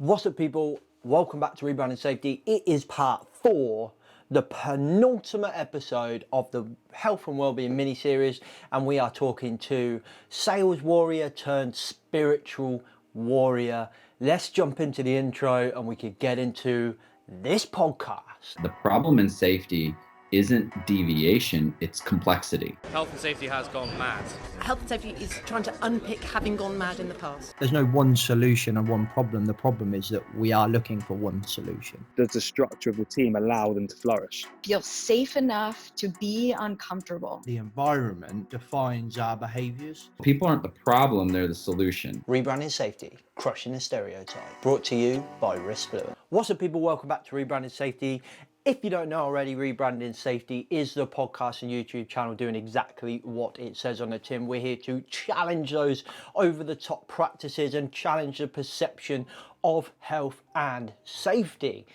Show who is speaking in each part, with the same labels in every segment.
Speaker 1: What's up, people? Welcome back to Rebranding Safety. It is part 4, the penultimate episode of the Health and Wellbeing mini-series, and we are talking to sales warrior turned spiritual warrior. Let's jump into the intro and we could get into this podcast.
Speaker 2: The problem in safety isn't deviation, it's complexity.
Speaker 3: Health and safety has gone mad.
Speaker 4: Health and safety is trying to unpick having gone mad in the past.
Speaker 5: There's no one solution and one problem. The problem is that we are looking for one solution.
Speaker 6: Does the structure of the team allow them to flourish?
Speaker 7: Feel safe enough to be uncomfortable.
Speaker 5: The environment defines our behaviours.
Speaker 2: People aren't the problem, they're the solution.
Speaker 1: Rebranding Safety, crushing the stereotype. Brought to you by Risk. What's up, people? Welcome back to Rebranding Safety. If you don't know already, Rebranding Safety is the podcast and YouTube channel doing exactly what it says on the tin. We're here to challenge those over-the-top practices and challenge the perception of health and safety.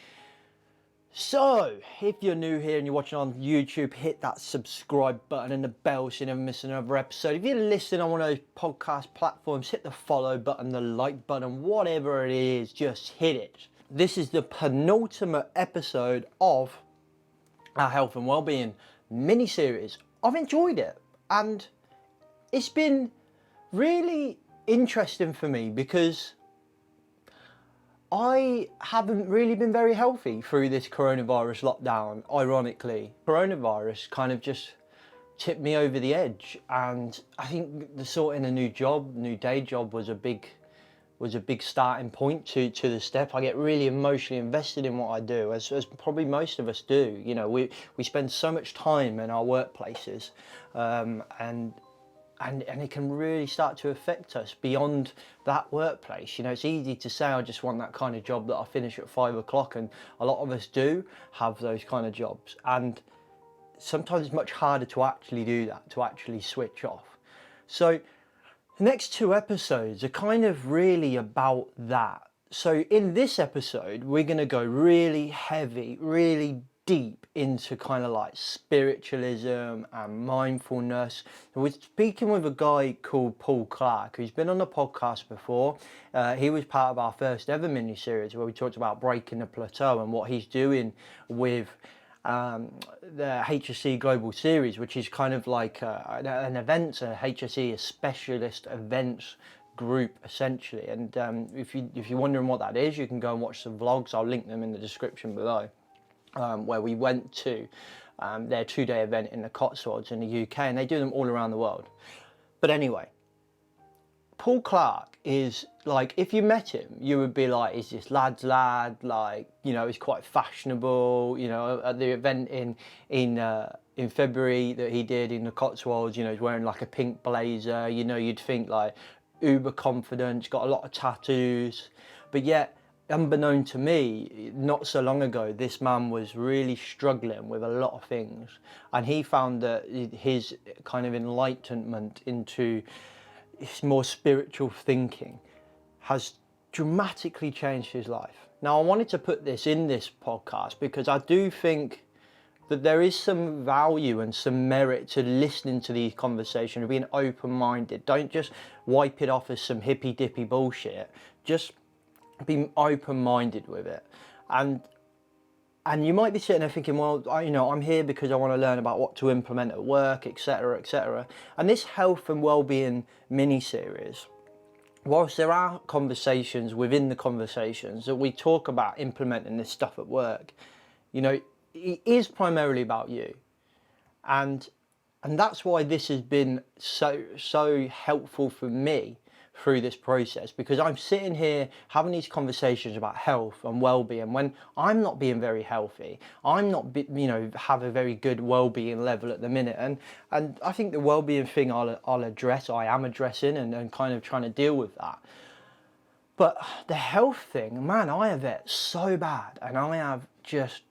Speaker 1: So, if you're new here and you're watching on YouTube, hit that subscribe button and the bell so you never miss another episode. If you're listening on one of those podcast platforms, hit the follow button, the like button, whatever it is, just hit it. This is the penultimate episode of our Health and Wellbeing mini-series. I've enjoyed it, and it's been really interesting for me because I haven't really been very healthy through this coronavirus lockdown, ironically. Coronavirus kind of just tipped me over the edge, and I think the sorting a new day job was a big starting point to the step. I get really emotionally invested in what I do, as probably most of us do. You know, we spend so much time in our workplaces, and it can really start to affect us beyond that workplace. You know, it's easy to say I just want that kind of job that I finish at 5 o'clock, and a lot of us do have those kind of jobs, and sometimes it's much harder to actually do that, to actually switch off. So the next 2 episodes are kind of really about that. So in this episode, we're going to go really heavy, really deep into kind of like spiritualism and mindfulness. And we're speaking with a guy called Paul Clark, who's been on the podcast before. He was part of our first ever mini-series where we talked about breaking the plateau and what he's doing with the HSE Global Series, which is kind of like an event, a HSE, a specialist events group essentially. And if you're wondering what that is, you can go and watch some vlogs. I'll link them in the description below, where we went to their 2-day event in the Cotswolds in the UK, and they do them all around the world. But anyway, Paul Clark is like, if you met him, you would be like, is this lad's lad? Like, you know, he's quite fashionable. You know, at the event in February that he did in the Cotswolds, you know, he's wearing like a pink blazer. You know, you'd think like uber confident, he's got a lot of tattoos. But yet, unbeknown to me, not so long ago, this man was really struggling with a lot of things. And he found that his kind of enlightenment into his more spiritual thinking has dramatically changed his life. Now, I wanted to put this in this podcast because I do think that there is some value and some merit to listening to these conversations, being open-minded. Don't just wipe it off as some hippy-dippy bullshit. Just be open-minded with it. And you might be sitting there thinking, well, I'm here because I want to learn about what to implement at work, etc., etc. And this Health and Wellbeing mini-series, whilst there are conversations within the conversations that we talk about implementing this stuff at work, you know, it is primarily about you. And that's why this has been so helpful for me through this process, because I'm sitting here having these conversations about health and well-being when I'm not being very healthy. I'm not, have a very good well-being level at the minute, and I think the well-being thing I am addressing and kind of trying to deal with that. But the health thing, man, I have it so bad, and I have just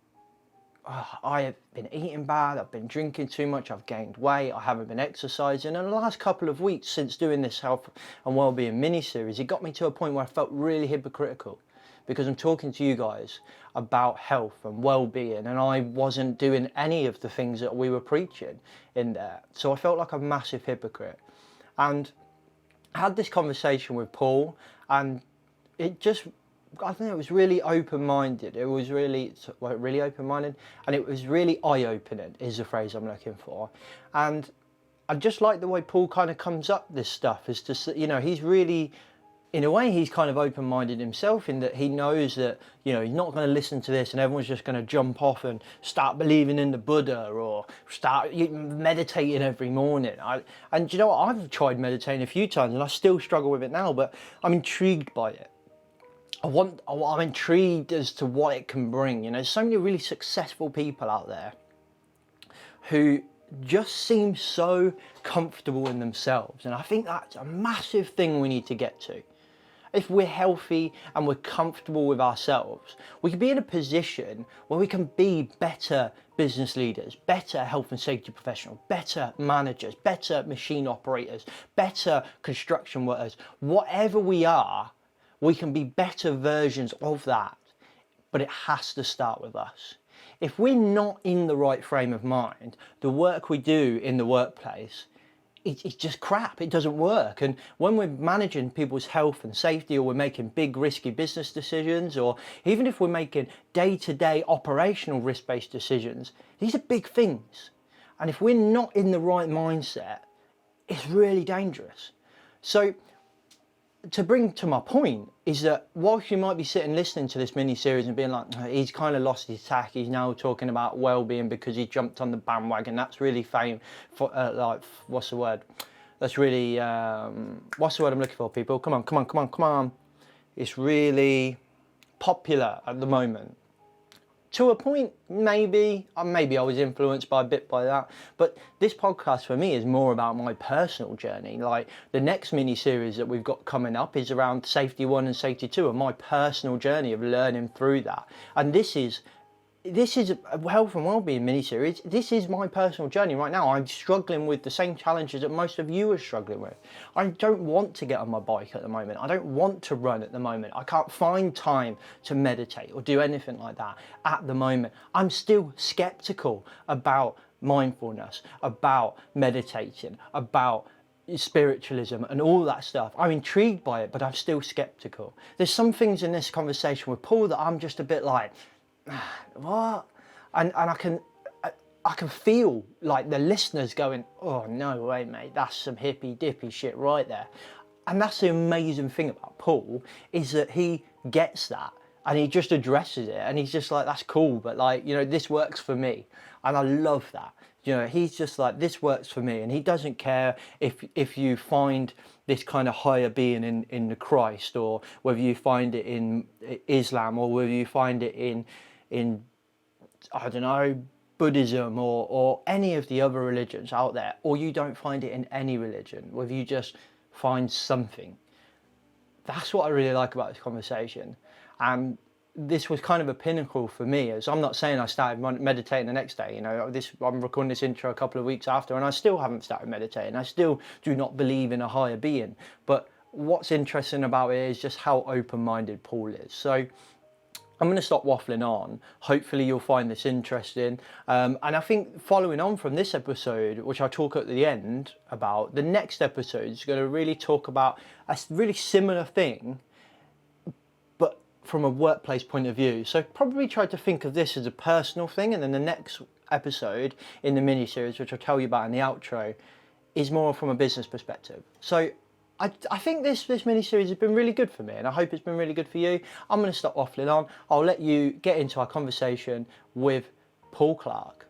Speaker 1: I have been eating bad, I've been drinking too much, I've gained weight, I haven't been exercising. And the last couple of weeks since doing this Health and Wellbeing mini-series, it got me to a point where I felt really hypocritical, because I'm talking to you guys about health and well-being, and I wasn't doing any of the things that we were preaching in there. So I felt like a massive hypocrite. And I had this conversation with Paul, and it just I think it was really open-minded. It was really open-minded, and it was really eye-opening is the phrase I'm looking for. And I just like the way Paul kind of comes up this stuff, is to, you know, he's really, in a way, he's kind of open-minded himself, in that he knows that, you know, he's not going to listen to this and everyone's just going to jump off and start believing in the Buddha or start meditating every morning. And you know what, I've tried meditating a few times and I still struggle with it now, but I'm intrigued by it. I'm intrigued as to what it can bring. You know, there's so many really successful people out there who just seem so comfortable in themselves, and I think that's a massive thing we need to get to. If we're healthy and we're comfortable with ourselves, we can be in a position where we can be better business leaders, better health and safety professionals, better managers, better machine operators, better construction workers. Whatever we are, we can be better versions of that, but it has to start with us. If we're not in the right frame of mind, the work we do in the workplace, it's just crap. It doesn't work. And when we're managing people's health and safety, or we're making big risky business decisions, or even if we're making day-to-day operational risk-based decisions, these are big things. And if we're not in the right mindset, it's really dangerous. So to bring to my point is that whilst you might be sitting listening to this mini-series and being like, oh, he's kind of lost his tack, he's now talking about well-being because he jumped on the bandwagon, that's really fame for like, what's the word, that's really what's the word I'm looking for, people, come on, it's really popular at the moment. To a point, maybe I was influenced by that, but this podcast for me is more about my personal journey. Like the next mini-series that we've got coming up is around Safety 1 and Safety 2 and my personal journey of learning through that. And this is a health and wellbeing mini-series. This is my personal journey right now. I'm struggling with the same challenges that most of you are struggling with. I don't want to get on my bike at the moment. I don't want to run at the moment. I can't find time to meditate or do anything like that at the moment. I'm still skeptical about mindfulness, about meditating, about spiritualism and all that stuff. I'm intrigued by it, but I'm still skeptical. There's some things in this conversation with Paul that I'm just a bit like, what? And I can feel like the listeners going, oh no way mate, that's some hippy dippy shit right there. And that's the amazing thing about Paul, is that he gets that and he just addresses it, and he's just like, that's cool, but like, you know, this works for me. And I love that. You know, he's just like, this works for me, and he doesn't care if you find this kind of higher being in the Christ, or whether you find it in Islam, or whether you find it in I don't know, Buddhism or any of the other religions out there, or you don't find it in any religion, whether you just find something. That's what I really like about this conversation. And this was kind of a pinnacle for me, as I'm not saying I started meditating the next day. You know, I'm recording this intro a couple of weeks after and I still haven't started meditating. I still do not believe in a higher being. But what's interesting about it is just how open-minded Paul is. So I'm going to stop waffling on. Hopefully you'll find this interesting. And I think following on from this episode, which I'll talk at the end about, the next episode is going to really talk about a really similar thing, but from a workplace point of view. So probably try to think of this as a personal thing, and then the next episode in the mini-series, which I'll tell you about in the outro, is more from a business perspective. So I think this mini-series has been really good for me, and I hope it's been really good for you. I'm going to stop waffling on. I'll let you get into our conversation with Paul Clark.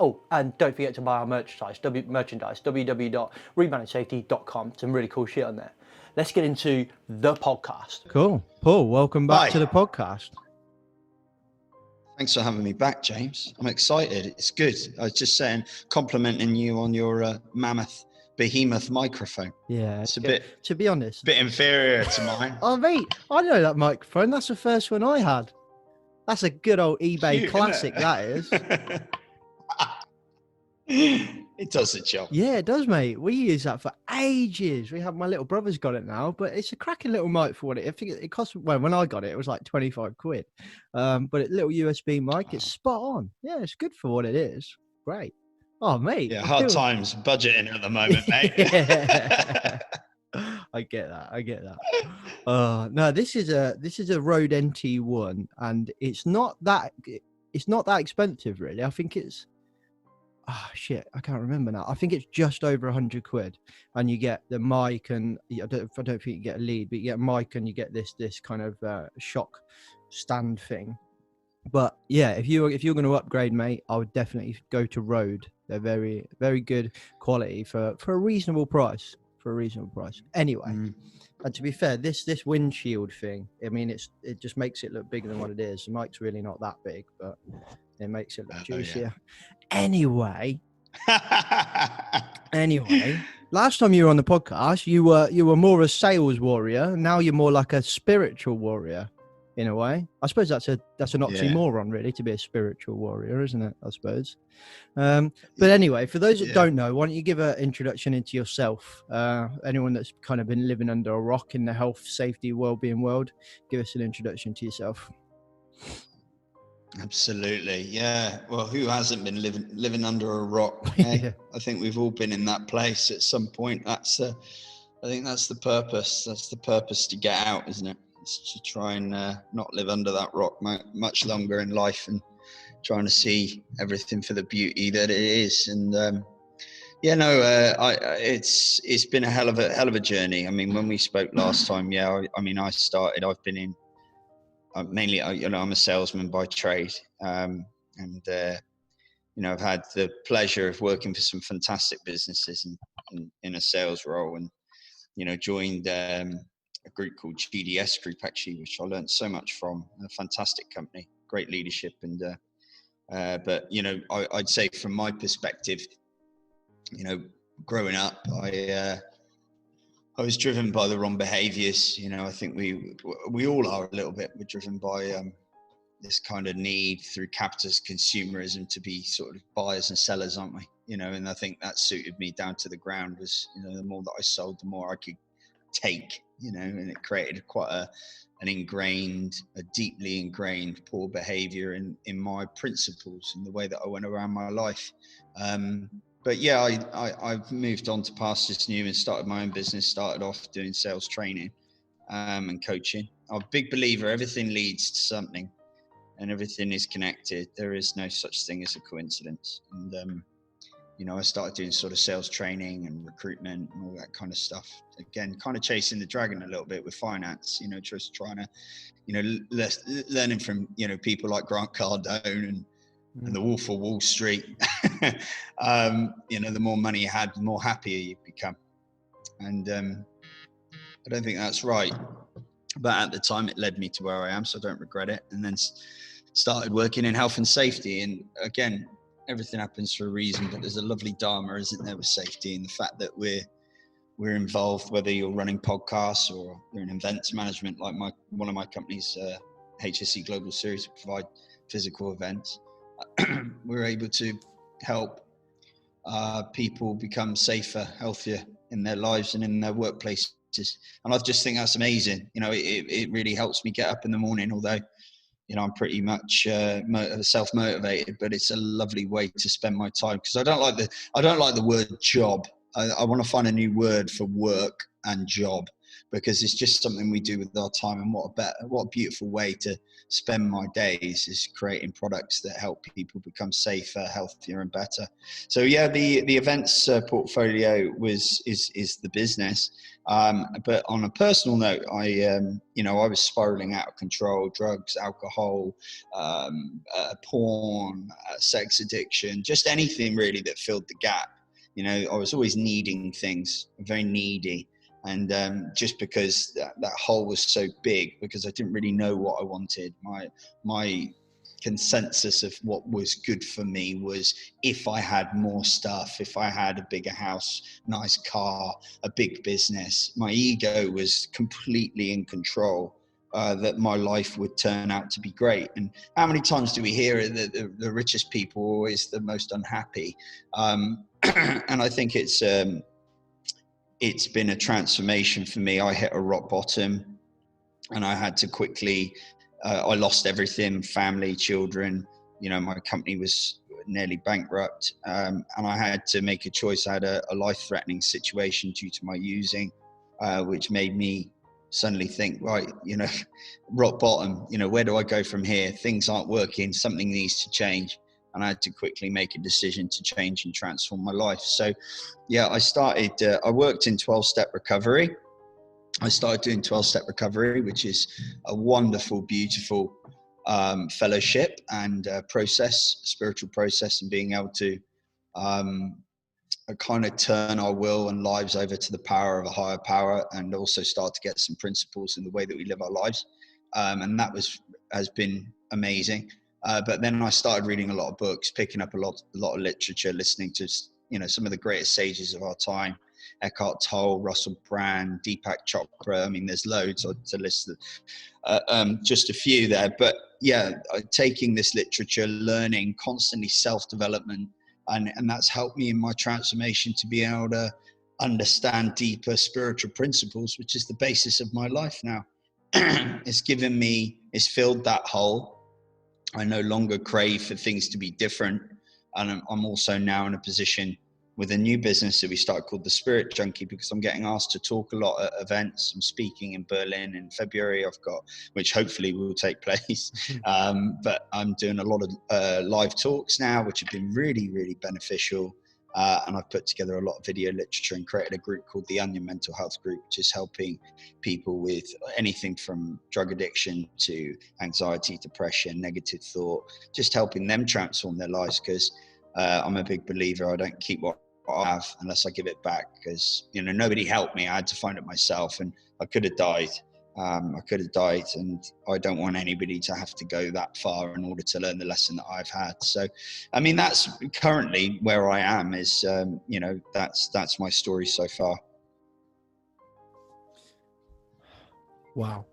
Speaker 1: Oh, and don't forget to buy our merchandise, www.rebrandingsafety.com. Some really cool shit on there. Let's get into the podcast.
Speaker 5: Cool. Paul, welcome back
Speaker 8: Hi.
Speaker 5: to the podcast.
Speaker 8: Thanks for having me back, James. I'm excited. It's good. I was just saying, complimenting you on your behemoth microphone.
Speaker 5: Yeah.
Speaker 8: It's a bit
Speaker 5: To be honest.
Speaker 8: inferior to mine.
Speaker 5: Oh, mate, I know that microphone. That's the first one I had. That's a good old eBay
Speaker 8: Cute,
Speaker 5: classic,
Speaker 8: isn't
Speaker 5: that
Speaker 8: is.
Speaker 5: is.
Speaker 8: It does the job.
Speaker 5: Yeah, it does, mate. We use that for ages. My little brother's got it now, but it's a cracking little mic for it. I think it cost, well, when I got it, it was like 25 quid. But a little USB mic, it's spot on. Yeah, it's good for what it is. Great. Oh, mate.
Speaker 8: Yeah, hard times budgeting at the moment, mate.
Speaker 5: Yeah. I get that. No, this is a Rode NT1, and it's not that expensive, really. I think it's shit, I can't remember now. I think it's just over 100 quid, and you get the mic, and I don't think you get a lead, but you get a mic, and you get this kind of shock stand thing. But yeah, if you're going to upgrade, mate, I would definitely go to Rode. They're very, very good quality for a reasonable price. Anyway, and to be fair, this windshield thing, I mean, it just makes it look bigger than what it is. The mic's really not that big, but it makes it look juicier. Anyway, last time you were on the podcast, you were more a sales warrior. Now you're more like a spiritual warrior, in a way. I suppose that's an oxymoron, really, to be a spiritual warrior, isn't it? I suppose. But anyway, for those that don't know, why don't you give an introduction into yourself? Anyone that's kind of been living under a rock in the health, safety, well-being world, give us an introduction to yourself.
Speaker 8: Absolutely, yeah. Well, who hasn't been living under a rock? Eh? I think we've all been in that place at some point. I think that's the purpose. That's the purpose, to get out, isn't it? It's to try and not live under that rock much longer in life, and trying to see everything for the beauty that it is. And it's been a hell of a journey. I mean, when we spoke last time, I've been in. Mainly, I'm a salesman by trade, and I've had the pleasure of working for some fantastic businesses in a sales role, and joined a group called GDS Group, actually, which I learned so much from. A fantastic company, great leadership, and but I'd say from my perspective, growing up, I was driven by the wrong behaviors. I think we all are a little bit. We're driven by this kind of need through capitalist consumerism to be sort of buyers and sellers, aren't we? And I think that suited me down to the ground. Was the more that I sold, the more I could take. And it created quite a deeply ingrained poor behavior in my principles and the way that I went around my life. But yeah, I've moved on to pastures new and started my own business. Started off doing sales training and coaching. I'm a big believer everything leads to something, and everything is connected. There is no such thing as a coincidence. And I started doing sort of sales training and recruitment and all that kind of stuff. Again, kind of chasing the dragon a little bit with finance. Just trying to learning from people like Grant Cardone and the Wolf of Wall Street. The more money you had, the more happier you become. And I don't think that's right. But at the time, it led me to where I am, so I don't regret it. And then started working in health and safety. And again, everything happens for a reason, but there's a lovely Dharma, isn't there, with safety, and the fact that we're involved, whether you're running podcasts or you're in events management, like one of my companies, HSE Global Series, provide physical events. We're able to help people become safer, healthier in their lives and in their workplaces. And I just think that's amazing. It really helps me get up in the morning, although, I'm pretty much self-motivated, but it's a lovely way to spend my time, because I don't like the word job. I want to find a new word for work and job, because it's just something we do with our time. And what a beautiful way to spend my days is creating products that help people become safer, healthier, and better. So yeah, the events portfolio is the business. But on a personal note, I was spiraling out of control: drugs, alcohol, porn, sex addiction, just anything really that filled the gap. I was always needing things, very needy. And just because that hole was so big, because I didn't really know what I wanted, my consensus of what was good for me was if I had more stuff, if I had a bigger house, nice car, a big business, my ego was completely in control, that my life would turn out to be great. And how many times do we hear that the richest people are always the most unhappy? And I think it's been a transformation for me. I hit a rock bottom, and I had to quickly, I lost everything, family, children, my company was nearly bankrupt. And I had to make a choice. I had a life-threatening situation due to my using. which made me suddenly think, right, rock bottom, where do I go from here? Things aren't working, something needs to change. And I had to quickly make a decision to change and transform my life. So yeah, I worked in 12-step recovery. I started doing 12-step recovery, which is a wonderful, beautiful fellowship and spiritual process, and being able to kind of turn our will and lives over to the power of a higher power, and also start to get some principles in the way that we live our lives. And that has been amazing. But then I started reading a lot of books, picking up a lot of literature, listening to some of the greatest sages of our time: Eckhart Tolle, Russel Brand, Deepak Chopra. I mean, there's loads to list, just a few there. But yeah, taking this literature, learning, constantly self-development, and that's helped me in my transformation to be able to understand deeper spiritual principles, which is the basis of my life now. It's filled that hole. I no longer crave for things to be different. And I'm also now in a position with a new business that we started called the Spirit Junkie, because I'm getting asked to talk a lot at events. I'm speaking in Berlin in February, which hopefully will take place. But I'm doing a lot of live talks now, which have been really, really beneficial. And I've put together a lot of video literature and created a group called the Onion Mental Health Group, which is helping people with anything from drug addiction to anxiety, depression, negative thought, just helping them transform their lives. Because I'm a big believer, I don't keep what I have unless I give it back, because nobody helped me. I had to find it myself, and I could have died. And I don't want anybody to have to go that far in order to learn the lesson that I've had. So, I mean, that's currently where I am. Is that's my story so far.
Speaker 5: Wow.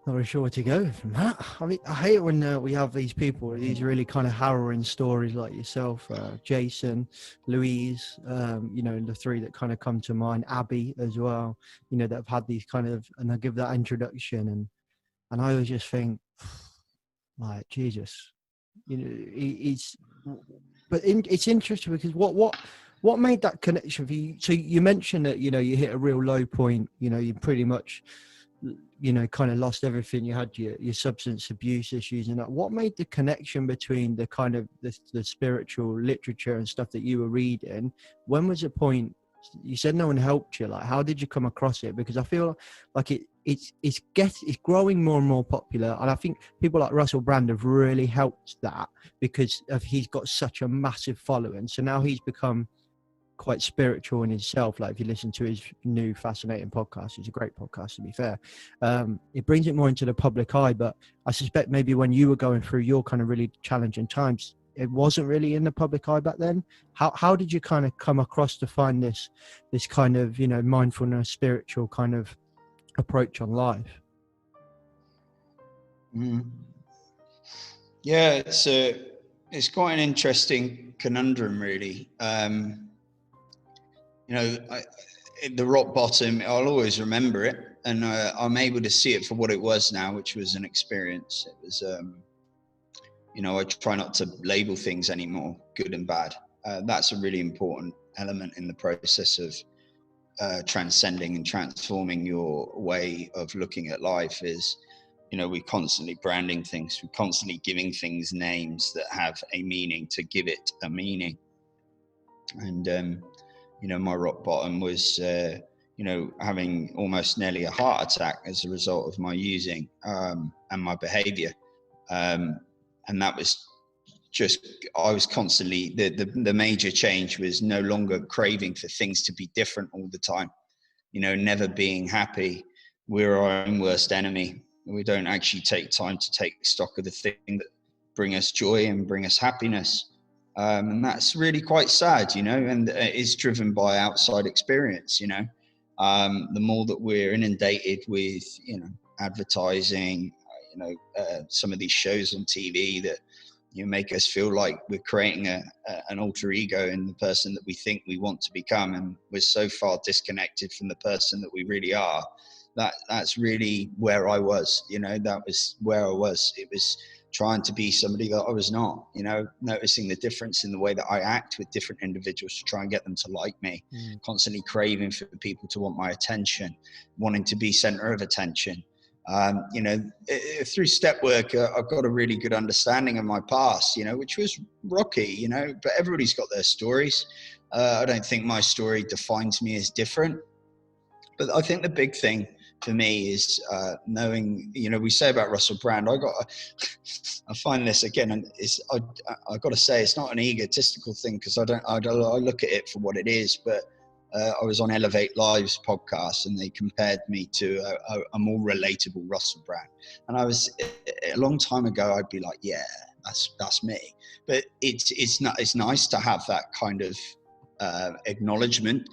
Speaker 5: Not really sure where to go from that. I mean, I hate it when we have these people, these really kind of harrowing stories like yourself, Jason, Louise, the three that kind of come to mind, Abby as well, that have had these kind of, and I give that introduction, and I always just think, like, Jesus, it's interesting because what made that connection for you? So you mentioned that, you hit a real low point, you pretty much, kind of lost everything. You had your substance abuse issues, and that. What made the connection between the kind of the spiritual literature and stuff that you were reading? When was the point? You said no one helped you. Like, how did you come across it? Because I feel like it's growing more and more popular, and I think people like Russel Brand have really helped that, because he's got such a massive following. So now he's become quite spiritual in himself. Like, if you listen to his new fascinating podcast, it's a great podcast, to be fair. It brings it more into the public eye, but I suspect maybe when you were going through your kind of really challenging times, it wasn't really in the public eye back then. How did you kind of come across to find this kind of mindfulness, spiritual kind of approach on life?
Speaker 8: Yeah, it's quite an interesting conundrum, really. The rock bottom, I'll always remember it, and I'm able to see it for what it was now, which was an experience. It was, I try not to label things anymore, good and bad. That's a really important element in the process of transcending and transforming your way of looking at life. Is, we're constantly branding things, we're constantly giving things names that have a meaning to give it a meaning. And my rock bottom was, having almost nearly a heart attack as a result of my using and my behavior. And that was just, I was constantly, the major change was no longer craving for things to be different all the time, never being happy. We're our own worst enemy. We don't actually take time to take stock of the thing that bring us joy and bring us happiness. And that's really quite sad, and it is driven by outside experience. The more that we're inundated with, advertising, some of these shows on TV that make us feel like we're creating an alter ego in the person that we think we want to become, and we're so far disconnected from the person that we really are. That's really where I was. That was where I was. It was trying to be somebody that I was not, you know, noticing the difference in the way that I act with different individuals to try and get them to like me, constantly craving for people to want my attention, wanting to be center of attention. You know, through step work, I've got a really good understanding of my past, you know, which was rocky, you know, but everybody's got their stories. I don't think my story defines me as different. But I think the big thing for me is knowing, you know, we say about Russel Brand, I find this again, and I got to say, it's not an egotistical thing, because I look at it for what it is. But I was on Elevate Live's podcast, and they compared me to a more relatable Russel Brand. And I was, a long time ago, I'd be like, yeah, that's me. But it's nice to have that kind of acknowledgement.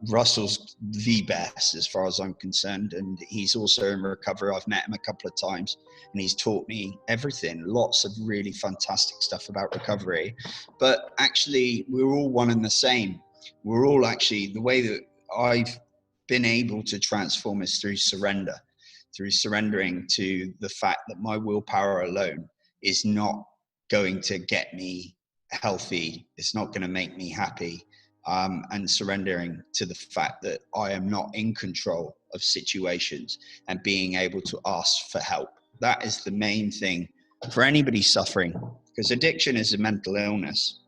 Speaker 8: Russell's the best as far as I'm concerned, and he's also in recovery. I've met him a couple of times, and he's taught me everything, lots of really fantastic stuff about recovery. But actually, we're all one and the same. We're all actually, the way that I've been able to transform is through surrendering to the fact that my willpower alone is not going to get me healthy. It's not going to make me happy. And surrendering to the fact that I am not in control of situations, and being able to ask for help. That is the main thing for anybody suffering, because addiction is a mental illness.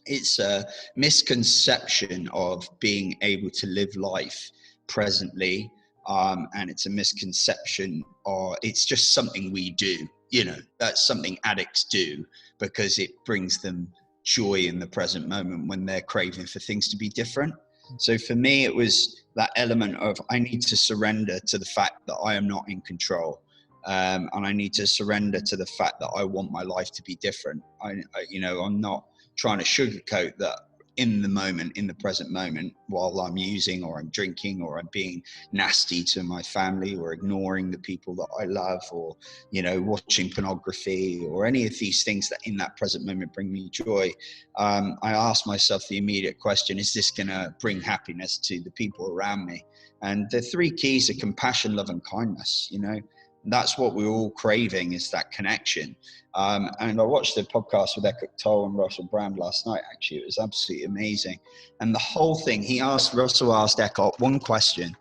Speaker 8: It's a misconception of being able to live life presently. And it's a misconception, or it's just something we do. You know, that's something addicts do because it brings them joy in the present moment when they're craving for things to be different. So for me, it was that element of, I need to surrender to the fact that I am not in control. And I need to surrender to the fact that I want my life to be different. You know, I'm not trying to sugarcoat that in the moment, in the present moment, while I'm using, or I'm drinking, or I'm being nasty to my family, or ignoring the people that I love, or, you know, watching pornography, or any of these things that in that present moment bring me joy. I ask myself the immediate question, is this going to bring happiness to the people around me? And the three keys are compassion, love, and kindness. You know, that's what we're all craving, is that connection. And I watched the podcast with Eckhart Tolle and Russel Brand last night. Actually, it was absolutely amazing. And the whole thing, Russell asked Eckhart one question.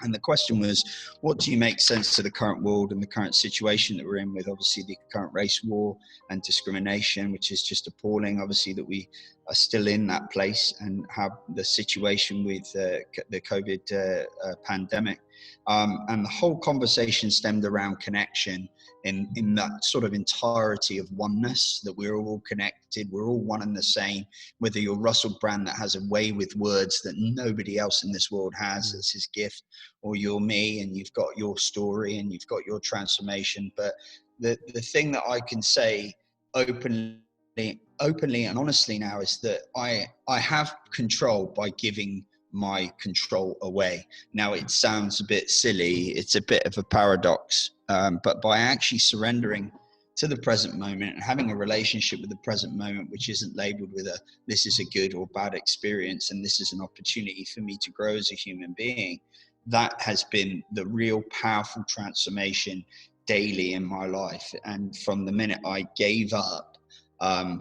Speaker 8: And the question was, what do you make sense to the current world and the current situation that we're in, with obviously the current race war and discrimination, which is just appalling, obviously, that we are still in that place, and have the situation with the COVID pandemic. And the whole conversation stemmed around connection, in that sort of entirety of oneness, that we're all connected, we're all one and the same. Whether you're Russel Brand, that has a way with words that nobody else in this world has, that's his gift, or you're me, and you've got your story and you've got your transformation. But the thing that I can say openly and honestly now is that I have control by giving my control away. Now, it sounds a bit silly, it's a bit of a paradox, but by actually surrendering to the present moment and having a relationship with the present moment, which isn't labeled with this is a good or bad experience, and this is an opportunity for me to grow as a human being, that has been the real powerful transformation daily in my life. And from the minute I gave up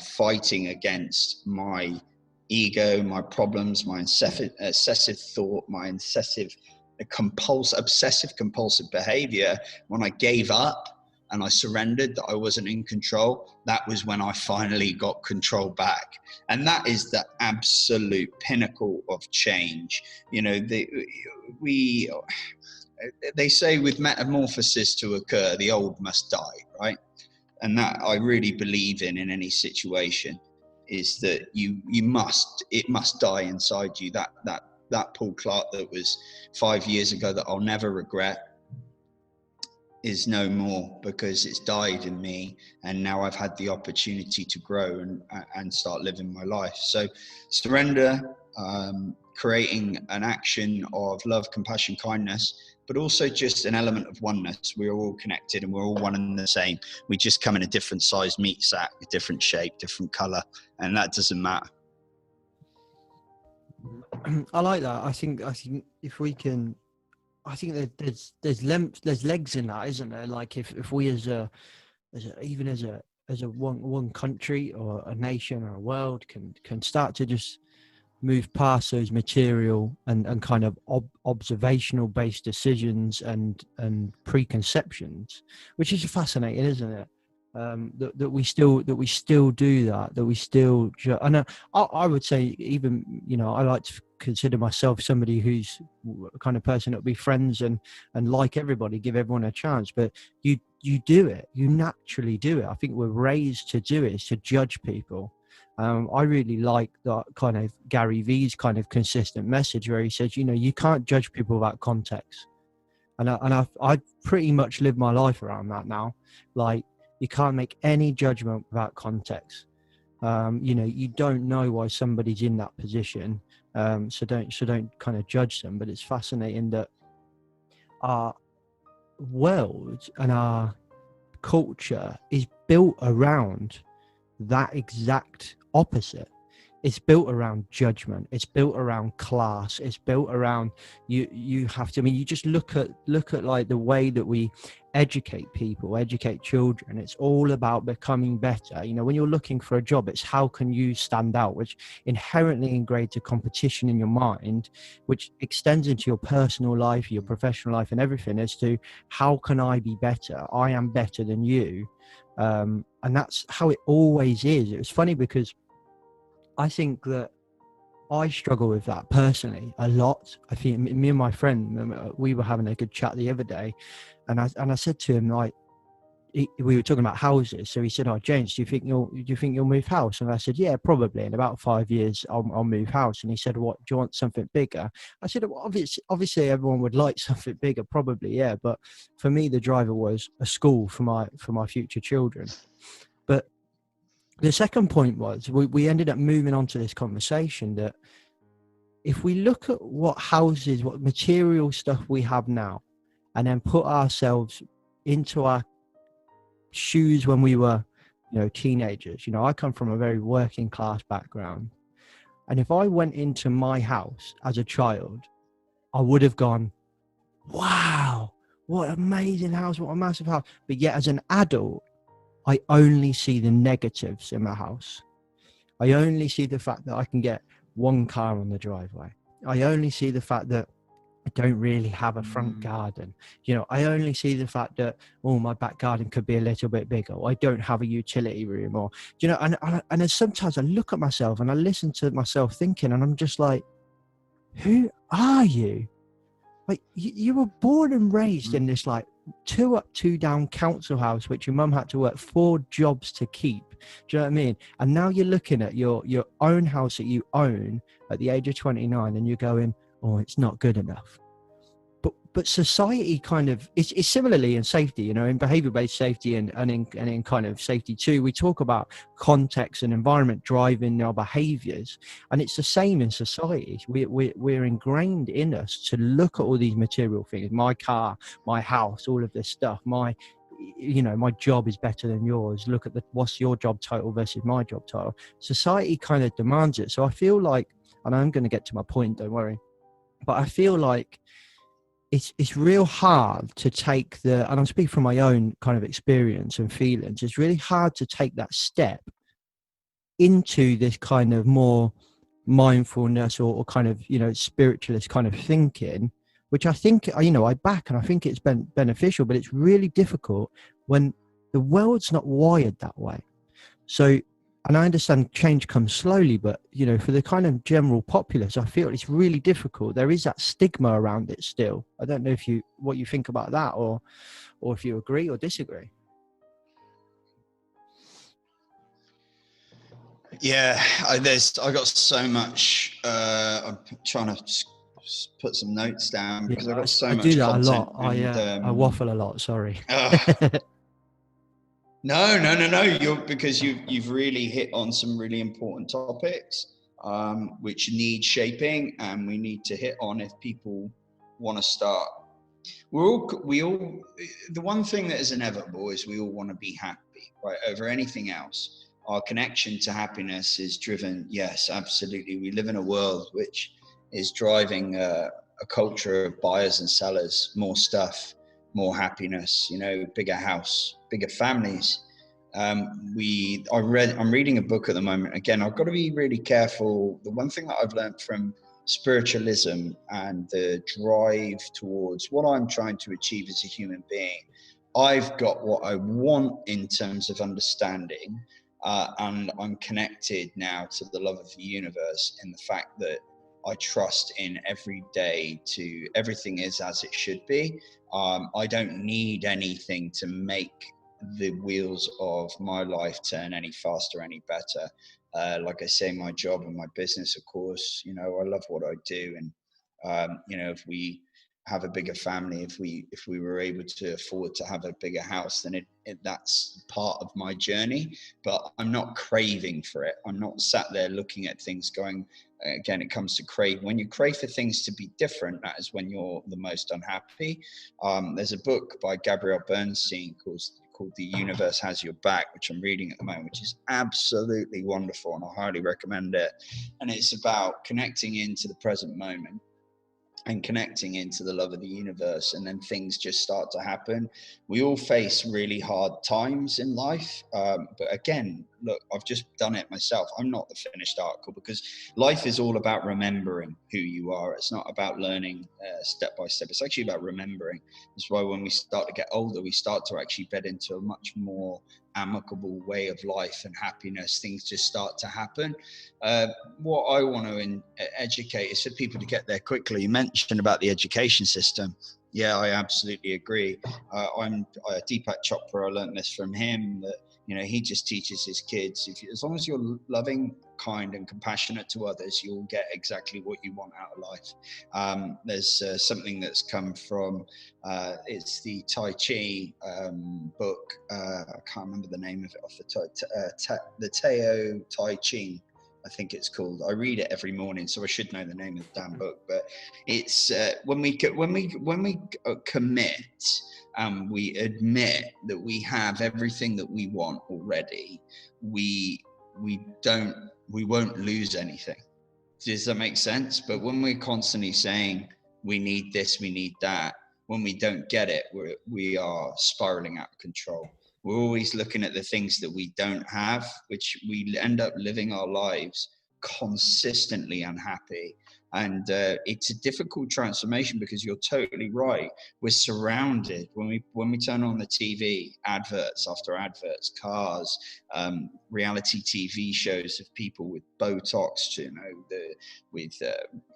Speaker 8: fighting against my ego, my problems, my excessive thought, my obsessive compulsive behavior, when I gave up and I surrendered that I wasn't in control, that was when I finally got control back. And that is the absolute pinnacle of change. You know, they say with metamorphosis to occur, the old must die, right? And that I really believe in any situation, is that it must die inside you. That Paul Clark that was 5 years ago that I'll never regret is no more, because it's died in me, and now I've had the opportunity to grow and start living my life. So surrender, creating an action of love, compassion, kindness, but also just an element of oneness. We're all connected and we're all one and the same. We just come in a different size meat sack, a different shape, different color, and that doesn't matter.
Speaker 5: I like that. I think if we can, I think that there's legs in that, isn't there? Like if we as a even as a one country or a nation or a world can start to just move past those material and kind of observational based decisions and preconceptions, which is fascinating, isn't it? That we still do that we still and I would say, even, you know, I like to consider myself somebody who's a kind of person that'll be friends and like everybody, give everyone a chance, but you do it, you naturally do it. I think we're raised to do it, is to judge people. I really like that kind of Gary Vee's kind of consistent message where he says, you know, you can't judge people without context, and I pretty much live my life around that now. Like, you can't make any judgment without context. You know, you don't know why somebody's in that position, so don't kind of judge them. But it's fascinating that our world and our culture is built around that exact opposite. It's built around judgment, it's built around class, it's built around you have to, I mean, you just look at like the way that we educate people, educate children. It's all about becoming better. You know, when you're looking for a job, it's how can you stand out, which inherently ingrains a competition in your mind, which extends into your personal life, your professional life, and everything, as to how can I be better? I am better than you. And that's how it always is. It was funny because I think that I struggle with that personally a lot. I think me and my friend, we were having a good chat the other day, and I said to him, like, we were talking about houses. So he said, "Oh, James, do you think you'll move house?" And I said, "Yeah, probably in about 5 years I'll move house." And he said, "What, do you want something bigger?" I said, "Well, obviously everyone would like something bigger, probably, yeah. But for me, the driver was a school for my future children." But the second point was, we ended up moving on to this conversation that if we look at what houses, what material stuff we have now, and then put ourselves into our shoes when we were, you know, teenagers. You know, I come from a very working class background, and if I went into my house as a child, I would have gone, wow, what an amazing house, what a massive house. But yet as an adult, I only see the negatives in my house. I only see the fact that I can get one car on the driveway. I only see the fact that I don't really have a front garden. You know, I only see the fact that, oh, my back garden could be a little bit bigger. Or I don't have a utility room, or, you know, and then sometimes I look at myself and I listen to myself thinking, and I'm just like, who are you? Like, you were born and raised in this, like, 2 up, 2 down council house, which your mum had to work 4 jobs to keep. Do you know what I mean? And now you're looking at your own house that you own at the age of 29, and you're going, oh, it's not good enough. But society kind of, it's similarly in safety, you know, in behavior-based safety and in kind of safety too, we talk about context and environment driving our behaviors, and it's the same in society. We're ingrained in us to look at all these material things, my car, my house, all of this stuff, my job is better than yours. Look at what's your job title versus my job title. Society kind of demands it. So I feel like, and I'm going to get to my point, don't worry, but I feel like it's real hard to take and I'm speaking from my own kind of experience and feelings, it's really hard to take that step into this kind of more mindfulness or kind of, you know, spiritualist kind of thinking, which I think, you know, I back, and I think it's been beneficial, but it's really difficult when the world's not wired that way. So, and I understand change comes slowly, but, you know, for the kind of general populace, I feel it's really difficult. There is that stigma around it still. I don't know what you think about that, or if you agree or disagree.
Speaker 8: Yeah, I got so much. I'm trying to put some notes down because I got so much
Speaker 5: do that
Speaker 8: content.
Speaker 5: a lot. I waffle a lot. Sorry.
Speaker 8: No. Because you've really hit on some really important topics, which need shaping, and we need to hit on if people want to start. We all. The one thing that is inevitable is we all want to be happy, right? Over anything else. Our connection to happiness is driven. Yes, absolutely. We live in a world which is driving a culture of buyers and sellers, more stuff, more happiness, you know, bigger house, bigger families. I'm reading a book at the moment. Again, I've got to be really careful. The one thing that I've learned from spiritualism and the drive towards what I'm trying to achieve as a human being, I've got what I want in terms of understanding, and I'm connected now to the love of the universe, in the fact that I trust in every day to everything is as it should be. I don't need anything to make the wheels of my life turn any faster, any better. Like I say, my job and my business, of course, you know, I love what I do. And, you know, if we have a bigger family, if we were able to afford to have a bigger house, then that's part of my journey. But I'm not craving for it. I'm not sat there looking at things going, again, it comes to crave. When you crave for things to be different, that is when you're the most unhappy. There's a book by Gabrielle Bernstein called The Universe Has Your Back, which I'm reading at the moment, which is absolutely wonderful, and I highly recommend it. And it's about connecting into the present moment and connecting into the love of the universe, and then things just start to happen. We all face really hard times in life, but again, look, I've just done it myself. I'm not the finished article, because life is all about remembering who you are. It's not about learning step by step. It's actually about remembering. That's why when we start to get older, we start to actually bed into a much more amicable way of life and happiness. Things just start to happen. What I want to educate is for people to get there quickly. You mentioned about the education system. Yeah, I absolutely agree. Deepak Chopra, I learned this from him, that, you know, he just teaches his kids, as long as you're loving, kind and compassionate to others, you'll get exactly what you want out of life. There's something that's come from, it's the Tai Chi book. I can't remember the name of it off the Tao Tai Chi, I think it's called. I read it every morning, so I should know the name of the damn book. But it's when we commit and we admit that we have everything that we want already, we won't lose anything. Does that make sense? But when we're constantly saying we need this, we need that, when we don't get it, we are spiraling out of control. We're always looking at the things that we don't have, which we end up living our lives consistently unhappy. And it's a difficult transformation, because you're totally right. We're surrounded, when we turn on the TV, adverts after adverts, cars, reality TV shows of people with Botox, you know, with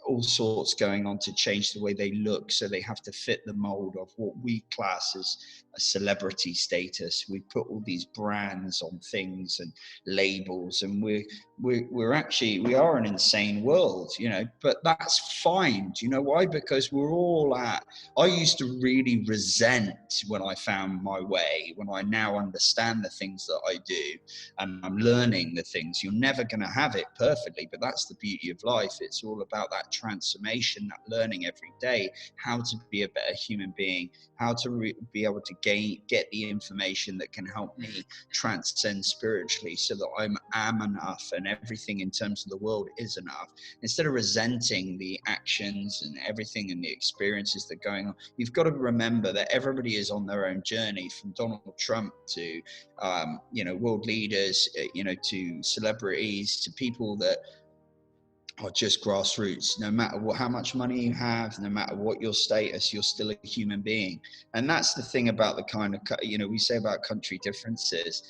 Speaker 8: all sorts going on to change the way they look, so they have to fit the mold of what we class as a celebrity status. We put all these brands on things and labels, and we are an insane world, you know. But that's fine. Do you know why? Because we're all I used to really resent when I found my way, when I now understand the things that I do, and I'm learning the things. You're never going to have it perfectly, but that's the beauty of life. It's all about that transformation, that learning every day, how to be a better human being, how to be able to get the information that can help me transcend spiritually, so that I am enough and everything in terms of the world is enough. Instead of resenting the actions and everything and the experiences that are going on, you've got to remember that everybody is on their own journey, from Donald Trump to you know, world leaders, you know, to celebrities, to people that are just grassroots. No matter how much money you have, no matter what your status, you're still a human being. And that's the thing about the kind of, you know, we say about country differences.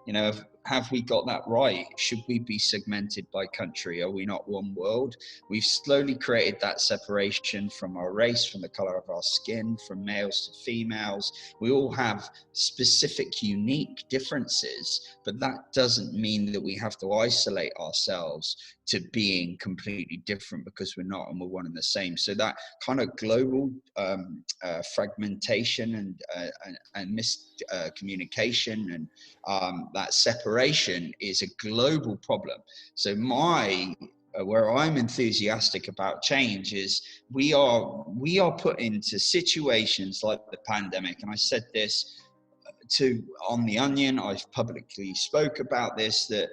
Speaker 8: You know, have we got that right? Should we be segmented by country? Are we not one world? We've slowly created that separation from our race, from the color of our skin, from males to females. We all have specific, unique differences, but that doesn't mean that we have to isolate ourselves to being completely different, because we're not, and we're one and the same. So that kind of global fragmentation and miscommunication and that separation is a global problem. So where I'm enthusiastic about change is we are put into situations like the pandemic, and I said this on The Onion. I've publicly spoke about this, that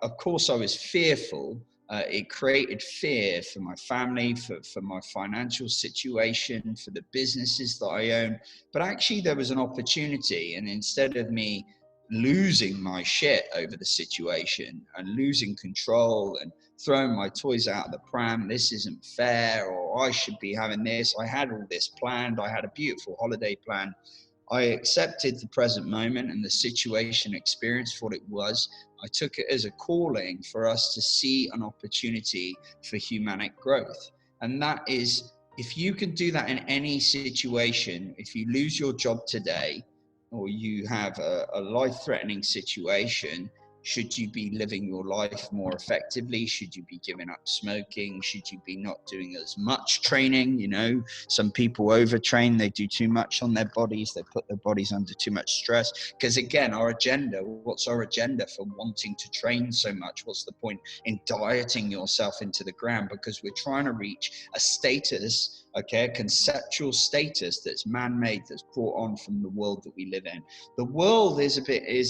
Speaker 8: of course I was fearful It created fear for my family, for my financial situation, for the businesses that I own. But actually there was an opportunity, and instead of me losing my shit over the situation and losing control and throwing my toys out of the pram, this isn't fair, or I should be having this, I had all this planned, I had a beautiful holiday plan. I accepted the present moment and the situation experience for what it was. I took it as a calling for us to see an opportunity for humanic growth. And that is, if you can do that in any situation, if you lose your job today, or you have a life-threatening situation, should you be living your life more effectively? Should you be giving up smoking? Should you be not doing as much training? You know, some people overtrain, they do too much on their bodies, they put their bodies under too much stress. Because again, our agenda, what's our agenda for wanting to train so much? What's the point in dieting yourself into the ground? Because we're trying to reach a status, okay, a conceptual status that's man-made, that's brought on from the world that we live in. The world is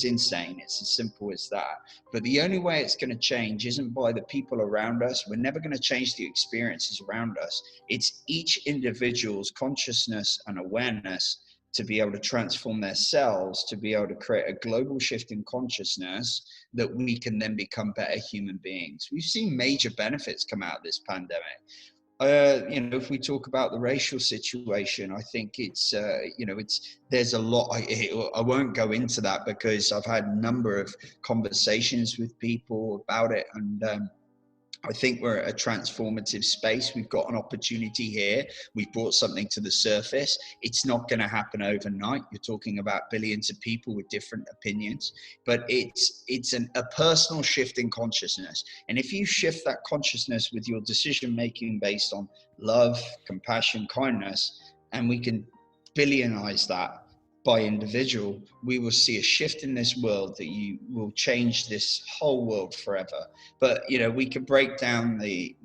Speaker 8: insane. It's as simple as that. But the only way it's going to change isn't by the people around us. We're never going to change the experiences around us. It's each individual's consciousness and awareness to be able to transform themselves, to be able to create a global shift in consciousness that we can then become better human beings. We've seen major benefits come out of this pandemic. You know, if we talk about the racial situation, I think it's, you know, there's a lot. I won't go into that because I've had a number of conversations with people about it. And I think we're at a transformative space. We've got an opportunity here. We've brought something to the surface. It's not going to happen overnight. You're talking about billions of people with different opinions, but it's a personal shift in consciousness. And if you shift that consciousness with your decision making based on love, compassion, kindness, and we can billionize that by individual, we will see a shift in this world that you will change this whole world forever. But you know, we can break down the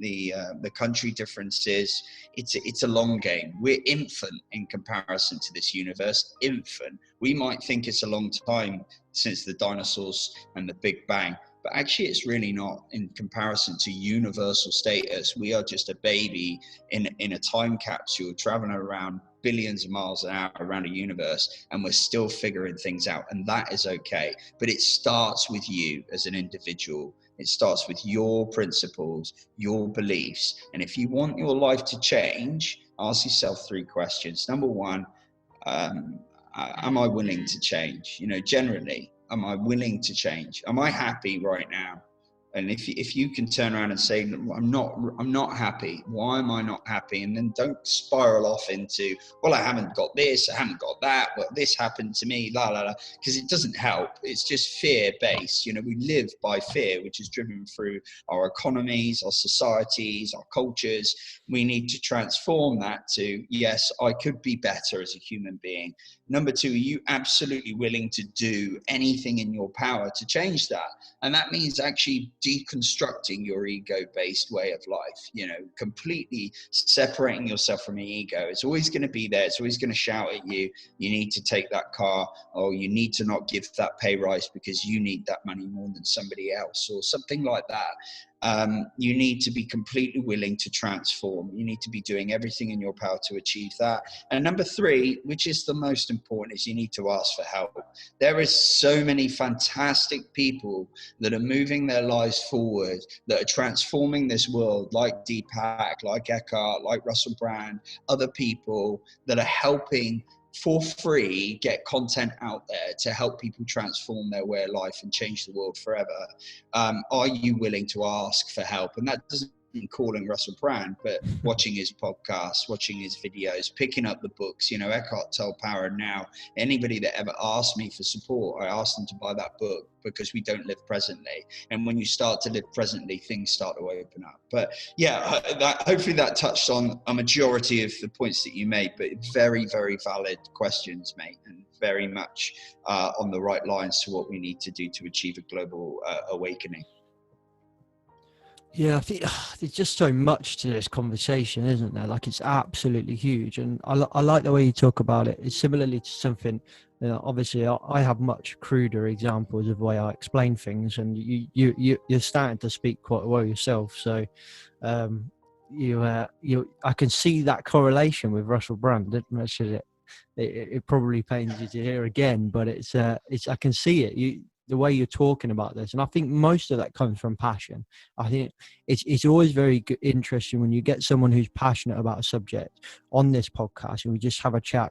Speaker 8: country differences. It's a long game. We're infant in comparison to this universe. Infant. We might think it's a long time since the dinosaurs and the Big Bang, but actually it's really not in comparison to universal status. We are just a baby in a time capsule traveling around billions of miles an hour around a universe, and we're still figuring things out, and that is okay. But it starts with you as an individual. It starts with your principles, your beliefs. And if you want your life to change, ask yourself 3 questions. Number 1, am I willing to change? You know, generally, am I willing to change? Am I happy right now? And if you can turn around and say, I'm not happy. Why am I not happy? And then don't spiral off into, well, I haven't got this, I haven't got that, well, this happened to me, la, la, la, because it doesn't help. It's just fear-based. You know, we live by fear, which is driven through our economies, our societies, our cultures. We need to transform that to, yes, I could be better as a human being. Number 2, are you absolutely willing to do anything in your power to change that? And that means actually deconstructing your ego-based way of life, you know, completely separating yourself from your ego. It's always going to be there. It's always going to shout at you. You need to take that car, or you need to not give that pay rise because you need that money more than somebody else, or something like that. You need to be completely willing to transform. You need to be doing everything in your power to achieve that. And number 3, which is the most important, is you need to ask for help. There is so many fantastic people that are moving their lives forward, that are transforming this world, like Deepak, like Eckhart, like Russel Brand, other people that are helping for free get content out there to help people transform their way of life and change the world forever. Are you willing to ask for help? And that doesn't mean calling Russel Brand, but watching his podcasts, watching his videos, picking up the books. You know, Eckhart Tolle Power Now. Anybody that ever asked me for support, I asked them to buy that book, because we don't live presently. And when you start to live presently, things start to open up. But yeah, hopefully that touched on a majority of the points that you made, but very, very valid questions, mate, and very much on the right lines to what we need to do to achieve a global awakening.
Speaker 5: Yeah, I think there's just so much to this conversation, isn't there? Like, it's absolutely huge. And I like the way you talk about it. It's similarly to something Obviously, I have much cruder examples of the way I explain things, and you're starting to speak quite well yourself. So, I can see that correlation with Russel Brand. It probably pains you to hear again, but it's I can see it. The way you're talking about this, and I think most of that comes from passion. I think it's always very interesting when you get someone who's passionate about a subject on this podcast, and we just have a chat.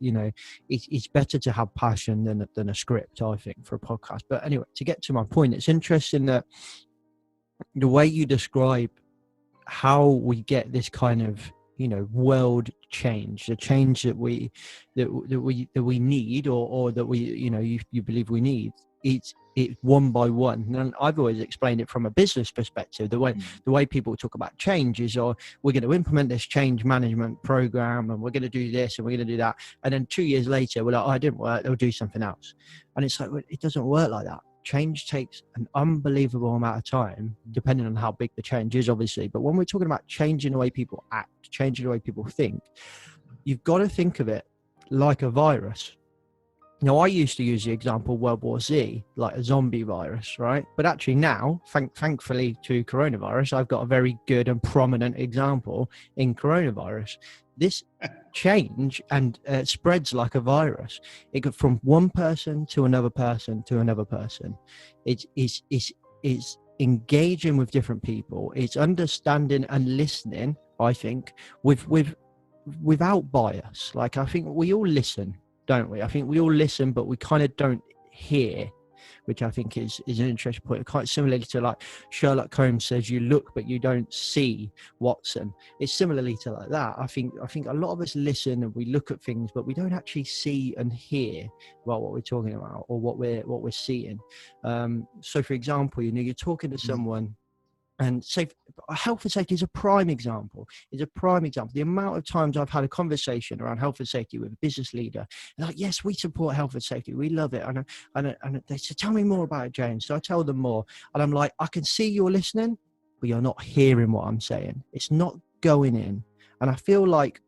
Speaker 5: It's better to have passion than a script, I think, for a podcast. But anyway, to get to my point, it's interesting that the way you describe how we get this kind of world change, the change that we need, or that we you believe we need, it's one by one. And I've always explained it from a business perspective. The way people talk about change is, we're going to implement this change management program, and we're going to do this and we're going to do that, and then 2 years later we're like, it didn't work, they'll do something else. And it's like, it doesn't work like that. Change takes an unbelievable amount of time, depending on how big the change is, obviously. But when we're talking about changing the way people act, changing the way people think, you've got to think of it like a virus. Now, I used to use the example World War Z, like a zombie virus, right? But actually now, thankfully to coronavirus, I've got a very good and prominent example in coronavirus. This change and spreads like a virus. It goes from one person to another person to another person. It's engaging with different people. It's understanding and listening, I think, without bias. Like, I think we all listen, don't we? I think we all listen, but we kind of don't hear, which I think is an interesting point. Quite similarly to, like, Sherlock Holmes says, you look but you don't see, Watson. It's similarly to like that. I think a lot of us listen and we look at things, but we don't actually see and hear about what we're talking about or what we're seeing. So for example, you're talking to someone, and health and safety is a prime example. The amount of times I've had a conversation around health and safety with a business leader, like, yes, we support health and safety, we love it. And they say, tell me more about it, James. So I tell them more. And I'm like, I can see you're listening, but you're not hearing what I'm saying. It's not going in. And I feel like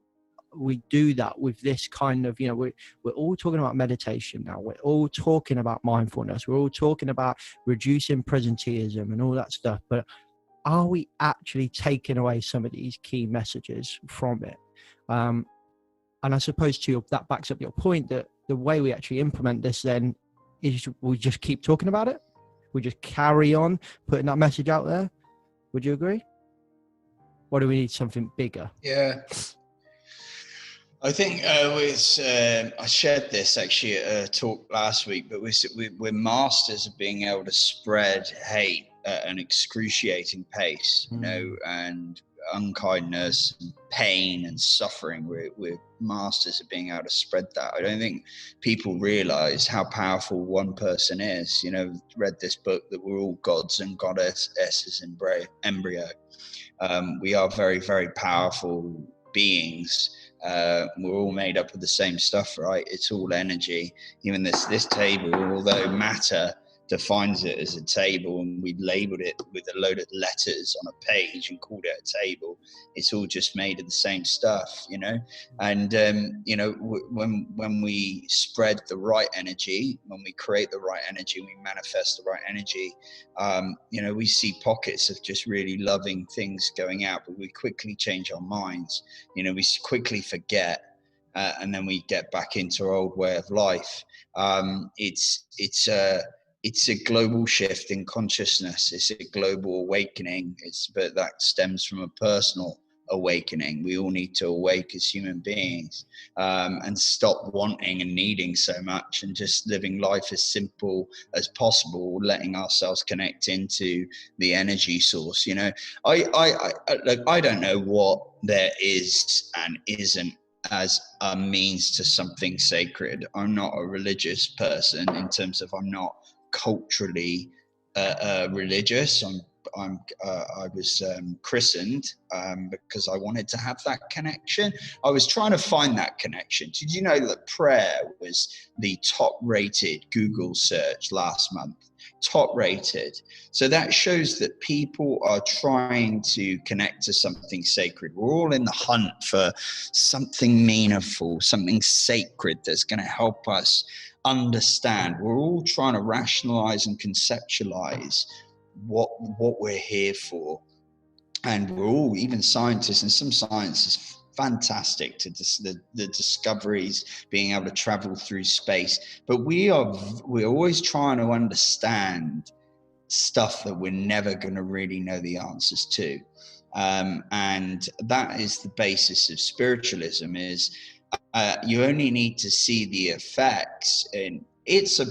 Speaker 5: we do that with this kind of, we're all talking about meditation now. We're all talking about mindfulness. We're all talking about reducing presenteeism and all that stuff. But are we actually taking away some of these key messages from it? And I suppose that backs up your point that the way we actually implement this then is we just keep talking about it. We just carry on putting that message out there. Would you agree? Or do we need something bigger?
Speaker 8: Yeah. I think I shared this actually at a talk last week, but we're masters of being able to spread hate at an excruciating pace, and unkindness and pain and suffering. We're masters of being able to spread that. I don't think people realize how powerful one person is. Read this book that we're all gods and goddesses in embryo. We are very, very powerful beings. We're all made up of the same stuff, right? It's all energy. Even this table, although matter defines it as a table, and we labeled it with a load of letters on a page and called it a table, it's all just made of the same stuff, and when we spread the right energy, when we create the right energy, we manifest the right energy, we see pockets of just really loving things going out, but we quickly change our minds. We quickly forget, and then we get back into our old way of life. It's a global shift in consciousness. It's a global awakening. But that stems from a personal awakening. We all need to awake as human beings, and stop wanting and needing so much, and just living life as simple as possible, letting ourselves connect into the energy source. I don't know what there is and isn't as a means to something sacred. I'm not a religious person in terms of I'm not culturally religious. I was christened because I wanted to have that connection. I was trying to find that connection. Did you know that prayer was the top rated Google search last month? Top rated. So that shows that people are trying to connect to something sacred. We're all in the hunt for something meaningful, something sacred that's going to help us understand. We're all trying to rationalize and conceptualize what we're here for. And we're all, even scientists, and some science is fantastic to the discoveries, being able to travel through space. But we're always trying to understand stuff that we're never going to really know the answers to. And that is the basis of spiritualism, is you only need to see the effects. And it's an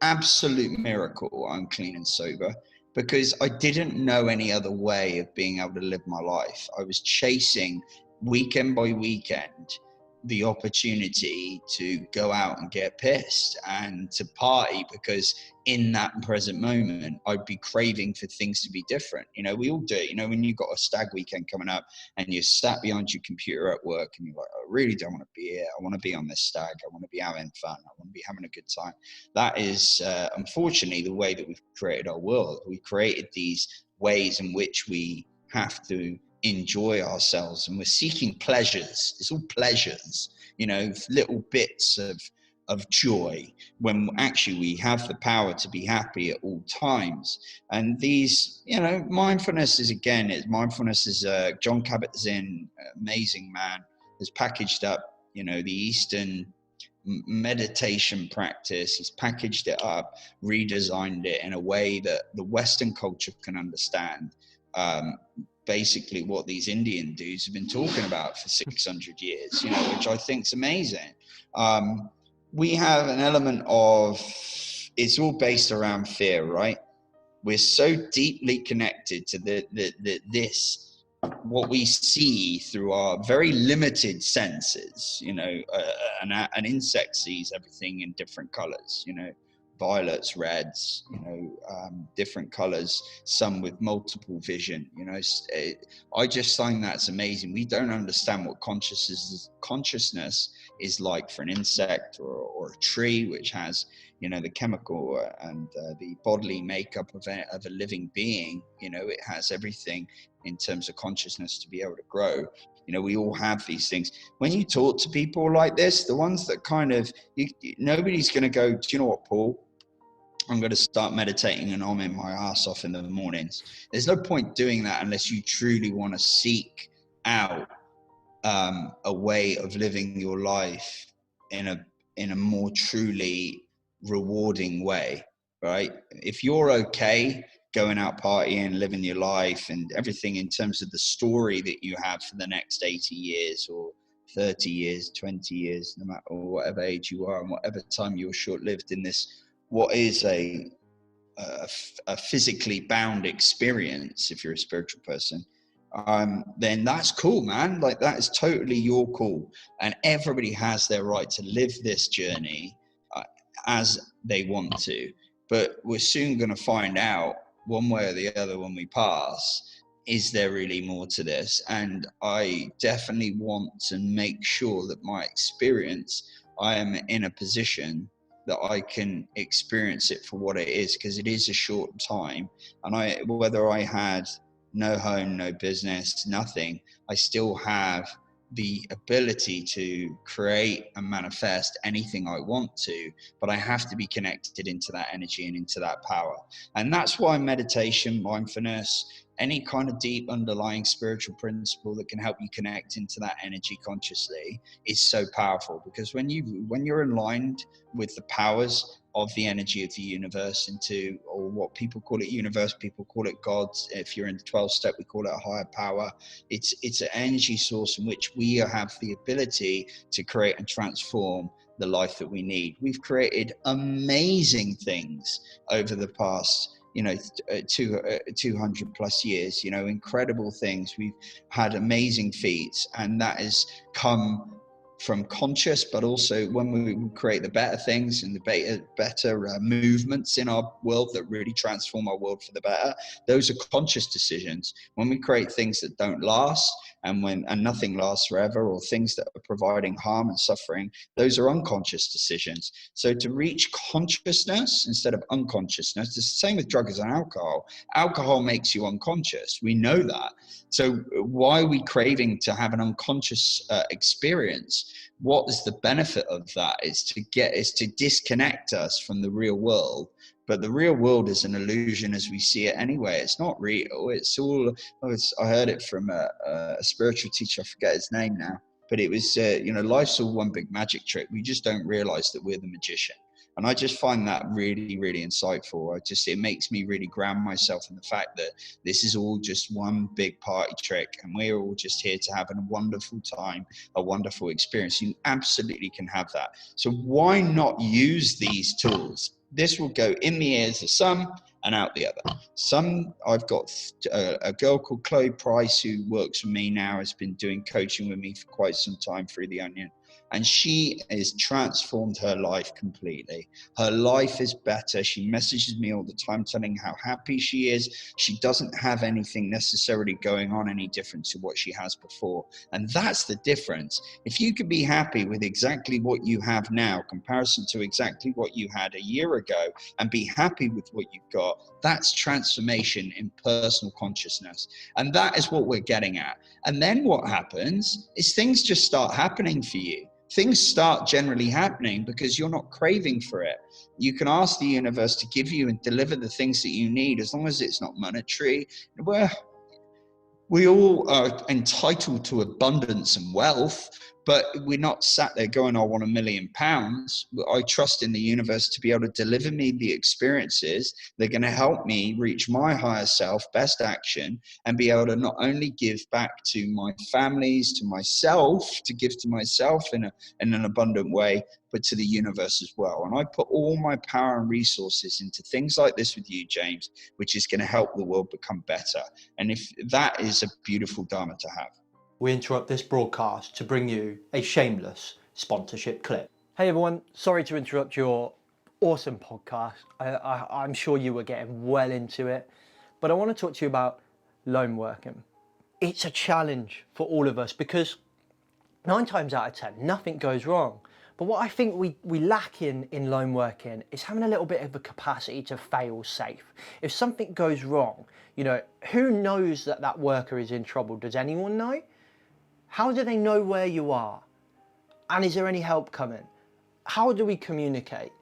Speaker 8: absolute miracle I'm clean and sober, because I didn't know any other way of being able to live my life. I was chasing weekend by weekend the opportunity to go out and get pissed and to party, because in that present moment I'd be craving for things to be different. You know, we all do it. You know, when you've got a stag weekend coming up and you're sat behind your computer at work and you're like, I really don't want to be here. I want to be on this stag. I want to be having fun. I want to be having a good time. That is unfortunately the way that we've created our world. We've created these ways in which we have to enjoy ourselves, and we're seeking pleasures. It's all pleasures, you know, little bits of joy, when actually we have the power to be happy at all times. And these, you know, mindfulness is John Kabat-Zinn, amazing man, has packaged up, you know, the Eastern meditation practice. He's packaged it up, redesigned it in a way that the Western culture can understand. Basically what these Indian dudes have been talking about for 600 years, you know, which I think is amazing. We have an element of, it's all based around fear, right? We're so deeply connected to this, what we see through our very limited senses. You know, an insect sees everything in different colors, you know, violets, reds, you know, different colors, some with multiple vision. You know, I just find that's amazing. We don't understand what consciousness is like for an insect or a tree, which has, you know, the chemical and the bodily makeup of a living being. You know, it has everything in terms of consciousness to be able to grow. You know, we all have these things. When you talk to people like this, the ones that kind of, nobody's going to go, do you know what, Paul? I'm going to start meditating and I'm in my ass off in the mornings. There's no point doing that unless you truly want to seek out a way of living your life in a more truly rewarding way, right? If you're okay going out partying, living your life and everything in terms of the story that you have for the next 80 years or 30 years, 20 years, no matter whatever age you are and whatever time you're short-lived in this, what is a physically bound experience, if you're a spiritual person, then that's cool, man. Like, that is totally your call. And everybody has their right to live this journey as they want to. But we're soon going to find out, one way or the other, when we pass, is there really more to this? And I definitely want to make sure that my experience, I am in a position that I can experience it for what it is, because it is a short time. And whether I had no home, no business, nothing, I still have the ability to create and manifest anything I want to, but I have to be connected into that energy and into that power. And that's why meditation, mindfulness, any kind of deep underlying spiritual principle that can help you connect into that energy consciously is so powerful. Because when you're aligned with the powers of the energy of the universe, into, or what people call it universe, people call it God. If you're in the 12th step, we call it a higher power. It's an energy source in which we have the ability to create and transform the life that we need. We've created amazing things over the past 200 plus years, you know, incredible things. We've had amazing feats, and that has come from conscious, but also when we create the better things and the better movements in our world that really transform our world for the better, those are conscious decisions. When we create things that don't last, and nothing lasts forever, or things that are providing harm and suffering, those are unconscious decisions. So to reach consciousness instead of unconsciousness, it's the same with drugs and alcohol. Alcohol makes you unconscious. We know that. So why are we craving to have an unconscious experience? what is the benefit of that? Is to disconnect us from the real world. But the real world is an illusion as we see it anyway. It's not real. It's all, I heard it from a spiritual teacher, I forget his name now, but it was, life's all one big magic trick. We just don't realize that we're the magician. And I just find that really, really insightful. It makes me really ground myself in the fact that this is all just one big party trick, and we're all just here to have a wonderful time, a wonderful experience. You absolutely can have that. So why not use these tools? This will go in the ears of some and out the other. I've got a girl called Chloe Price who works with me now, has been doing coaching with me for quite some time through The Onion. And she has transformed her life completely. Her life is better. She messages me all the time telling how happy she is. She doesn't have anything necessarily going on any different to what she has before. And that's the difference. If you can be happy with exactly what you have now, comparison to exactly what you had a year ago, and be happy with what you've got, that's transformation in personal consciousness. And that is what we're getting at. And then what happens is things just start happening for you. Things start generally happening because you're not craving for it. You can ask the universe to give you and deliver the things that you need, as long as it's not monetary. We all are entitled to abundance and wealth, but we're not sat there going, I want £1 million. I trust in the universe to be able to deliver me the experiences that are going to help me reach my higher self, best action, and be able to not only give back to my families, to myself, to give to myself in an abundant way, but to the universe as well. And I put all my power and resources into things like this with you, James, which is going to help the world become better. And if that is a beautiful Dharma to have.
Speaker 1: We interrupt this broadcast to bring you a Shameless sponsorship clip. Hey everyone, sorry to interrupt your awesome podcast. I'm sure you were getting well into it, but I want to talk to you about lone working. It's a challenge for all of us because 9 times out of 10, nothing goes wrong. But what I think we lack in lone working is having a little bit of a capacity to fail safe. If something goes wrong, who knows that worker is in trouble? Does anyone know? How do they know where you are? And is there any help coming? How do we communicate?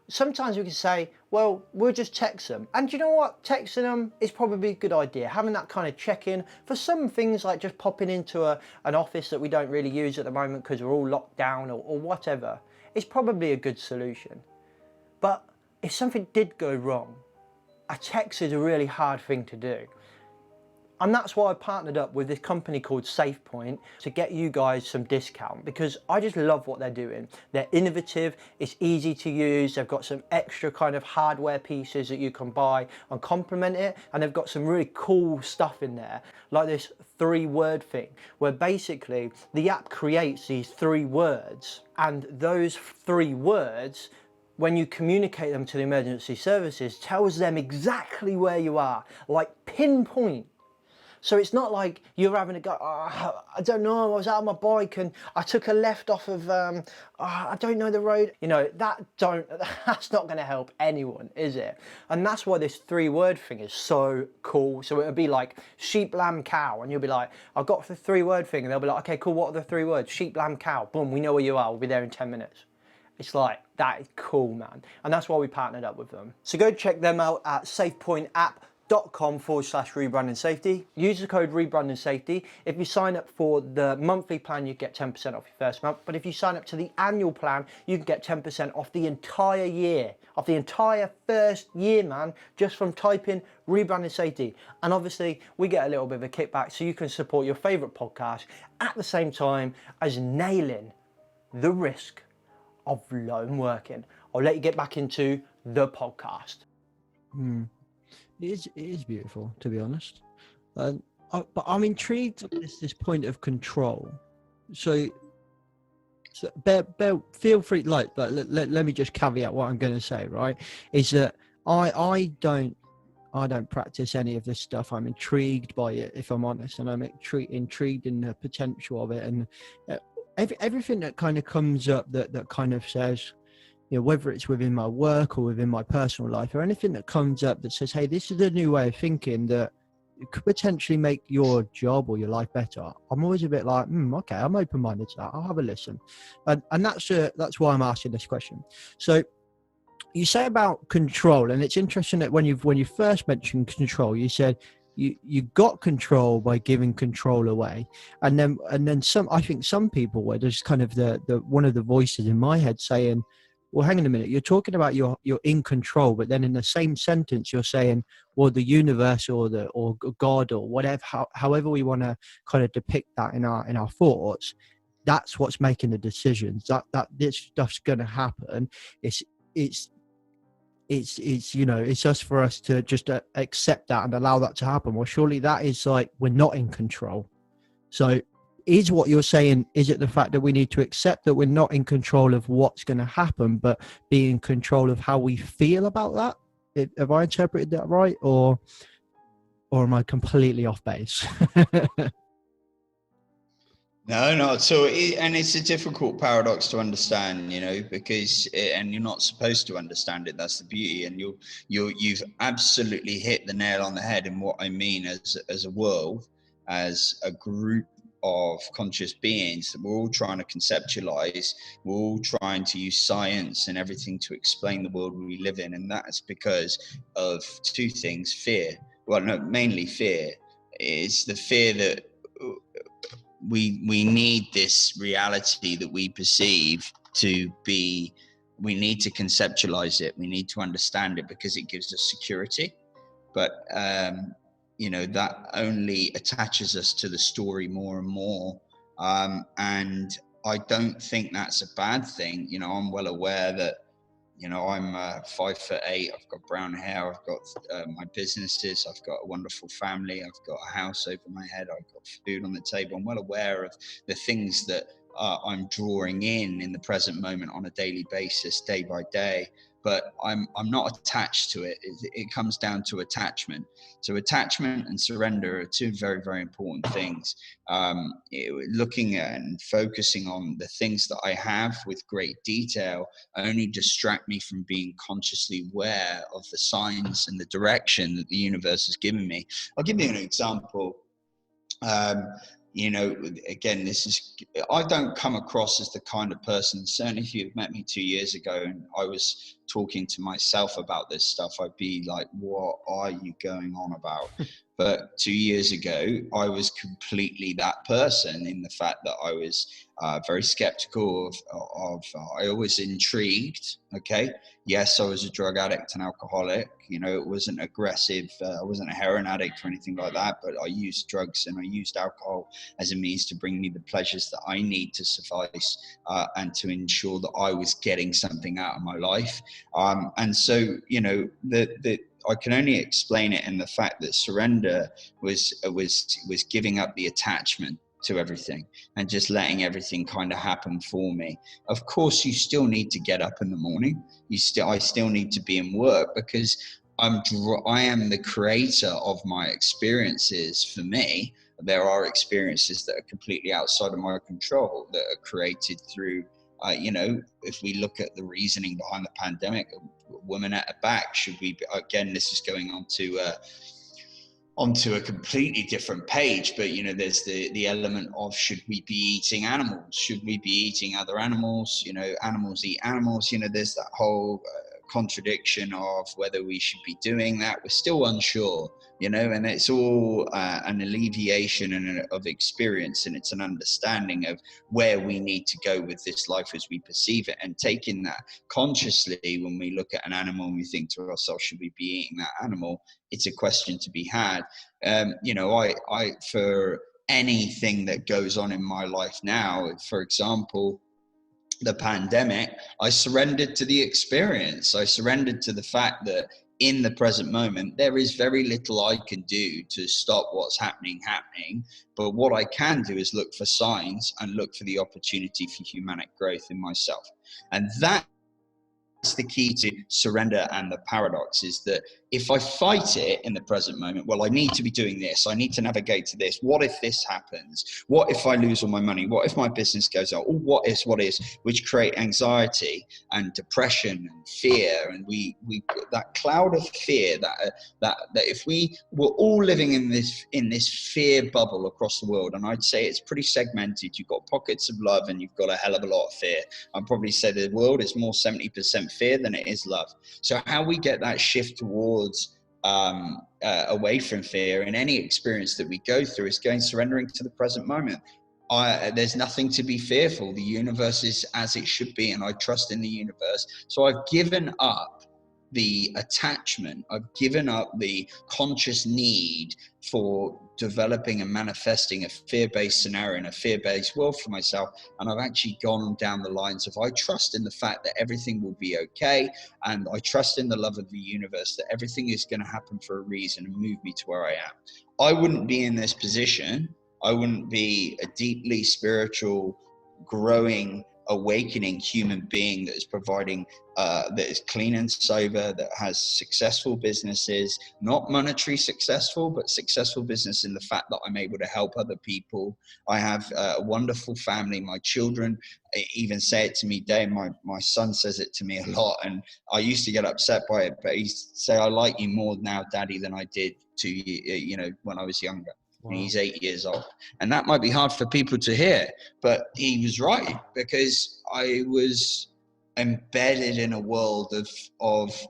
Speaker 1: Sometimes we can say, well, we'll just text them. And do you know what? Texting them is probably a good idea. Having that kind of check-in for some things, like just popping into an office that we don't really use at the moment because we're all locked down or whatever, is probably a good solution. But if something did go wrong, a text is a really hard thing to do. And that's why I partnered up with this company called Safepoint to get you guys some discount, because I just love what they're doing. They're innovative, it's easy to use, they've got some extra kind of hardware pieces that you can buy and complement it, and they've got some really cool stuff in there, like this 3-word thing, where basically the app creates these 3 words, and those 3 words, when you communicate them to the emergency services, tells them exactly where you are, like pinpoint. So it's not like you're having to go, I don't know, I was out on my bike and I took a left off of, I don't know the road. That's not going to help anyone, is it? And that's why this 3-word thing is so cool. So it would be like sheep, lamb, cow. And you'll be like, I've got the 3-word thing. And they'll be like, okay, cool, what are the 3 words? Sheep, lamb, cow. Boom, we know where you are. We'll be there in 10 minutes. It's like, that is cool, man. And that's why we partnered up with them. So go check them out at safepointapp.com/rebranding safety. Use the code rebranding safety. If you sign up for the monthly plan, you get 10% off your first month. But if you sign up to the annual plan, you can get 10% off the entire year, off the entire first year, man, just from typing rebranding safety. And obviously, we get a little bit of a kickback so you can support your favorite podcast at the same time as nailing the risk of lone working. I'll let you get back into the podcast.
Speaker 5: It is beautiful, to be honest. But I'm intrigued at this point of control. So Bear, feel free. Let me just caveat what I'm going to say. Right, is that I don't practice any of this stuff. I'm intrigued by it, if I'm honest, and I'm intrigued in the potential of it, and everything that kind of comes up that kind of says, whether it's within my work or within my personal life, or anything that comes up that says, hey, this is a new way of thinking that could potentially make your job or your life better, I'm always a bit like, okay, I'm open-minded to that. I'll have a listen. And that's why I'm asking this question. So you say about control, and it's interesting that when you first mentioned control, you said you got control by giving control away, and then some. I think some people were there's kind of the one of the voices in my head saying, well, hang on a minute, you're talking about you're in control, but then in the same sentence you're saying, well, the universe or God or whatever, however we want to kind of depict that in our thoughts, that's what's making the decisions. That this stuff's going to happen. It's it's us for us to just accept that and allow that to happen. Well, surely that is like we're not in control. So is what you're saying, is it the fact that we need to accept that we're not in control of what's going to happen, but be in control of how we feel about that? Have I interpreted that right, or am I completely off base?
Speaker 8: No. So, and it's a difficult paradox to understand, because, and you're not supposed to understand it. That's the beauty. And you've absolutely hit the nail on the head in what I mean as a world, as a group of conscious beings that we're all trying to conceptualize. We're all trying to use science and everything to explain the world we live in. And that's because of two things: fear. Well, no, mainly fear. It's the fear that we need this reality that we perceive to be. We need to conceptualize it. We need to understand it because it gives us security. But that only attaches us to the story more and more. And I don't think that's a bad thing. I'm well aware that, I'm 5'8". I've got brown hair. I've got my businesses. I've got a wonderful family. I've got a house over my head. I've got food on the table. I'm well aware of the things that I'm drawing in the present moment on a daily basis, day by day. But I'm not attached to it. It comes down to attachment. So attachment and surrender are two very, very important things. Looking at and focusing on the things that I have with great detail only distract me from being consciously aware of the signs and the direction that the universe has given me. I'll give you an example. Again, I don't come across as the kind of person, certainly if you've met me 2 years ago and I was talking to myself about this stuff, I'd be like, what are you going on about? But 2 years ago, I was completely that person, in the fact that I was very skeptical I was intrigued. Okay. Yes, I was a drug addict and alcoholic. It wasn't aggressive. I wasn't a heroin addict or anything like that, but I used drugs and I used alcohol as a means to bring me the pleasures that I need to suffice and to ensure that I was getting something out of my life. And so, I can only explain it in the fact that surrender was giving up the attachment to everything and just letting everything kind of happen for me. Of course, you still need to get up in the morning. I still need to be in work because I am the creator of my experiences. For me, there are experiences that are completely outside of my control, that are created through, if we look at the reasoning behind the pandemic, a woman at a back, should we, again, this is going onto a completely different page, but there's the element of, should we be eating animals? Should we be eating other animals? Animals eat animals. There's that whole contradiction of whether we should be doing that. We're still unsure, and it's all an alleviation of experience, and it's an understanding of where we need to go with this life as we perceive it, and taking that consciously. When we look at an animal and we think to ourselves, should we be eating that animal? It's a question to be had. I for anything that goes on in my life now, for example, the pandemic, I surrendered to the experience. I surrendered to the fact that in the present moment, there is very little I can do to stop what's happening. But what I can do is look for signs and look for the opportunity for humanic growth in myself. And that's the key to surrender. And the paradox is that If I fight it in the present moment, well, I need to be doing this. I need to navigate to this. What if this happens? What if I lose all my money? What if my business goes out? All what is, which create anxiety and depression and fear. And we that cloud of fear that if we were all living in this fear bubble across the world, and I'd say it's pretty segmented. You've got pockets of love and you've got a hell of a lot of fear. I'd probably say the world is more 70% fear than it is love. So how we get that shift towards away from fear in any experience that we go through is surrendering to the present moment. There's nothing to be fearful. The universe is as it should be, and I trust in the universe. So I've given up the attachment. I've given up the conscious need for developing and manifesting a fear-based scenario and a fear-based world for myself. And I've actually gone down the lines of I trust in the fact that everything will be okay. And I trust in the love of the universe that everything is going to happen for a reason and move me to where I am. I wouldn't be in this position. I wouldn't be a deeply spiritual, growing, awakening human being that is providing that is clean and sober, that has successful businesses, not monetary successful, but successful business in the fact that I'm able to help other people. I have a wonderful family. My children even say it to me day. My son says it to me a lot, and I used to get upset by it, but he say, I like you more now, Daddy, than I did to you know, when I was younger. Wow. And he's 8 years old. And that might be hard for people to hear, but he was right, because I was embedded in a world of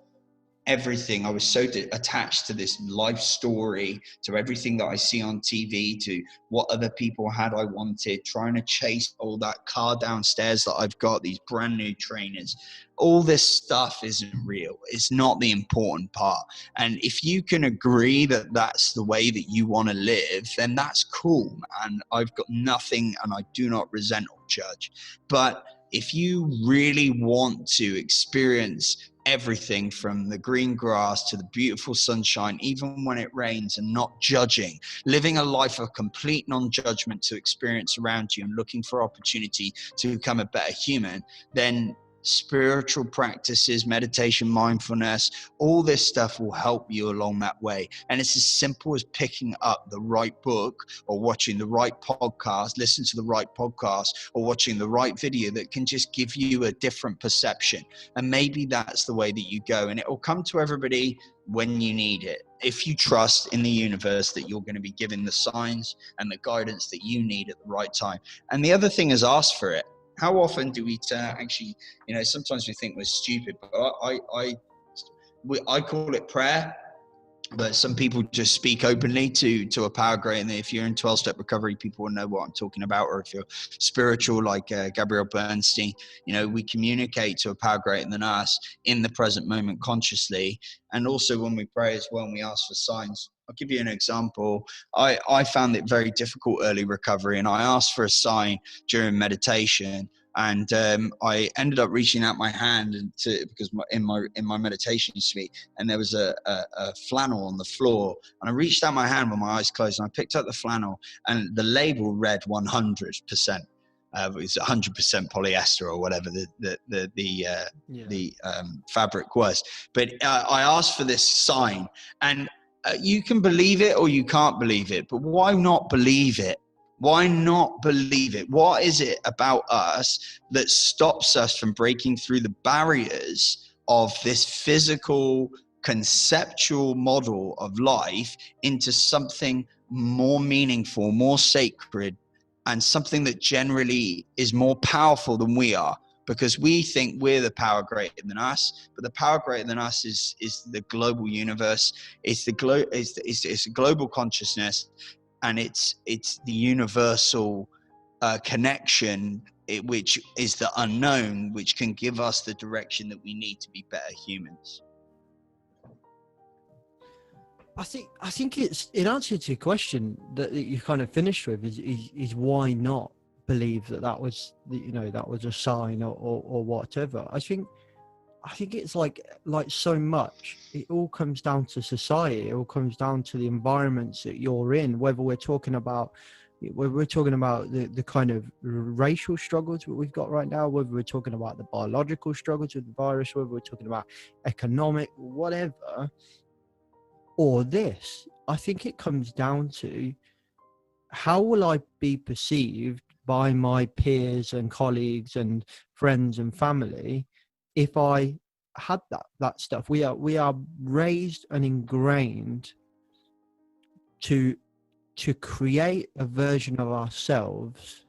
Speaker 8: everything. I was so attached to this life story, to everything that I see on TV, to what other people had I wanted, trying to chase all that car downstairs that I've got, these brand new trainers. All this stuff isn't real. It's not the important part. And if you can agree that that's the way that you want to live, then that's cool, man. I've got nothing, and I do not resent or judge. But if you really want to experience everything from the green grass to the beautiful sunshine, even when it rains, and not judging, living a life of complete non-judgment to experience around you and looking for opportunity to become a better human, then spiritual practices, meditation, mindfulness, all this stuff will help you along that way. And it's as simple as picking up the right book, or watching the right podcast, listen to the right podcast, or watching the right video that can just give you a different perception. And maybe that's the way that you go, and it will come to everybody when you need it. If you trust in the universe that you're going to be given the signs and the guidance that you need at the right time. And the other thing is, ask for it. How often do we actually, you know, sometimes we think we're stupid, but I call it prayer, but some people just speak openly to a power greater. And if you're in 12-step recovery, people will know what I'm talking about. Or if you're spiritual, like Gabrielle Bernstein, you know, we communicate to a power greater than us in the present moment consciously. And also when we pray as well, and we ask for signs. I'll give you an example. I found it very difficult early recovery, and I asked for a sign during meditation, and I ended up reaching out my hand because in my meditation suite, and there was a flannel on the floor, and I reached out my hand with my eyes closed, and I picked up the flannel, and the label read 100%. It was 100% polyester or whatever the fabric was. But I asked for this sign, and you can believe it or you can't believe it, but why not believe it? Why not believe it? What is it about us that stops us from breaking through the barriers of this physical, conceptual model of life into something more meaningful, more sacred, and something that generally is more powerful than we are? Because we think we're the power greater than us, but the power greater than us is the global universe. It's a global consciousness, and it's the universal connection, which is the unknown, which can give us the direction that we need to be better humans.
Speaker 5: I think it's in answer to your question that you kind of finished with is why not believe that was that was a sign or whatever. I think it's like so much. It all comes down to society. It all comes down to the environments that you're in. Whether we're talking about the kind of racial struggles that we've got right now, whether we're talking about the biological struggles with the virus, whether we're talking about economic, whatever. or this. I think it comes down to, how will I be perceived by my peers and colleagues and friends and family if I had that stuff? We are raised and ingrained to create a version of ourselves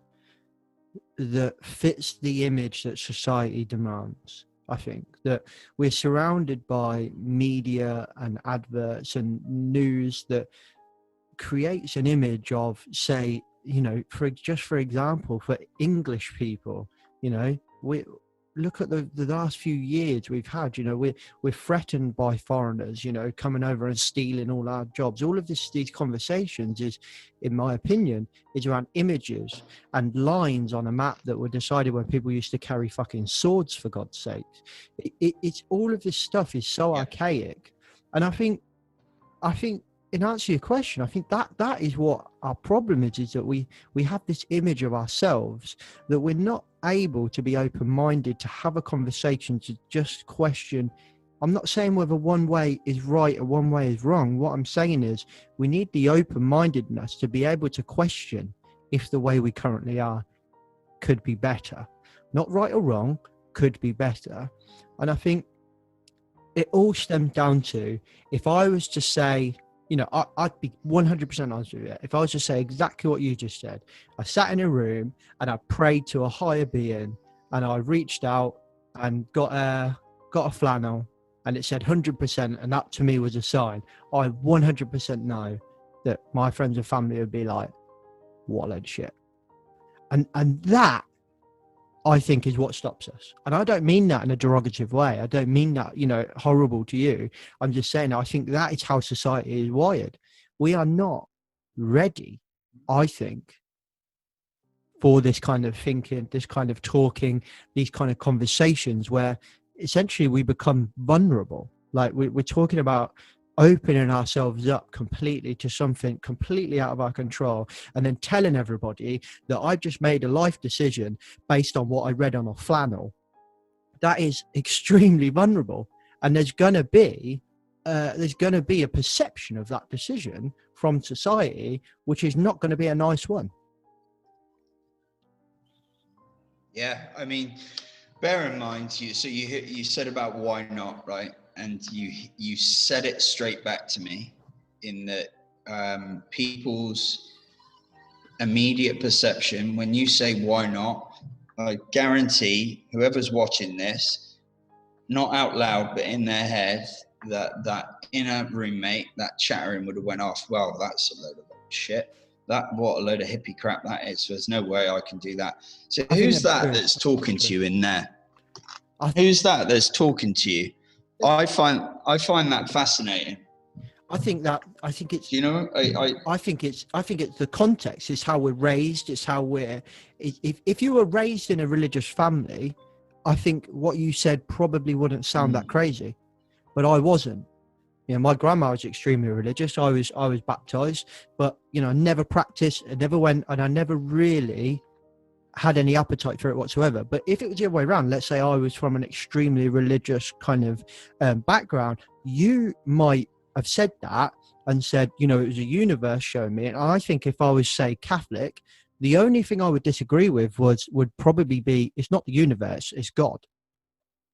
Speaker 5: that fits the image that society demands. I think that we're surrounded by media and adverts and news that creates an image of, say, you know, for example, for English people, you know, we look at the last few years we've had, you know, we're threatened by foreigners, you know, coming over and stealing all our jobs. All of these conversations is, in my opinion, is around images and lines on a map that were decided when people used to carry fucking swords, for God's sake. It's all of this stuff is so archaic. And I think in answer to your question, I think that is what our problem is that we have this image of ourselves that we're not able to be open-minded to have a conversation, to just question. I'm not saying whether one way is right or one way is wrong. What I'm saying is we need the open-mindedness to be able to question if the way we currently are could be better. Not right or wrong, could be better. And I think it all stems down to, if I was to say, you know, I'd be 100% honest with you. If I was to say exactly what you just said, I sat in a room and I prayed to a higher being, and I reached out and got a flannel and it said 100%, and that to me was a sign. I 100% know that my friends and family would be like, what a load of shit. And that, I think, is what stops us. And I don't mean that in a derogative way. I don't mean that, you know, horrible to you. I'm just saying, I think that is how society is wired. We are not ready, I think, for this kind of thinking, this kind of talking, these kind of conversations where essentially we become vulnerable. Like we're talking about opening ourselves up completely to something completely out of our control, and then telling everybody that I've just made a life decision based on what I read on a flannel. That is extremely vulnerable, and there's going to be a perception of that decision from society, which is not going to be a nice one.
Speaker 8: Yeah, I mean, bear in mind, you said about why not, right? And you said it straight back to me, in that people's immediate perception, when you say why not, I guarantee whoever's watching this, not out loud, but in their head, that inner roommate, that chattering would have went off, well, that's a load of shit. What a load of hippie crap that is. There's no way I can do that. So who's that's talking to you in there? Who's that's talking to you? I find that fascinating. I think it's, you know, I think it's the context. It's how we're raised. It's how if you were raised in a religious family, I think what you said probably wouldn't sound that crazy, but I wasn't. You know, my grandma was extremely religious. I was baptized, but, you know, I never practiced. I never went, and I never really had any appetite for it whatsoever. But if it was the other way around, let's say I was from an extremely religious kind of background, you might have said that and said, you know, it was a universe showing me. And I think if I was, say, Catholic, the only thing I would disagree with would probably be, it's not the universe, it's God.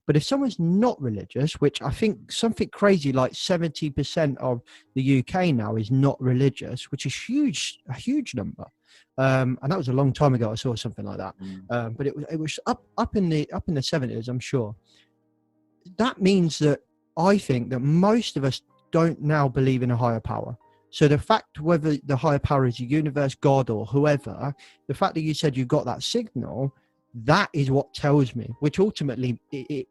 Speaker 8: But if someone's not religious, which I think something crazy like 70% of the UK now is not religious, which is a huge number. And that was a long time ago. I saw something like that. But it was up in the 70s, I'm sure. That means that I think that most of us don't now believe in a higher power. So the fact whether the higher power is the universe, God, or whoever, the fact that you said you got that signal, that is what tells me, which ultimately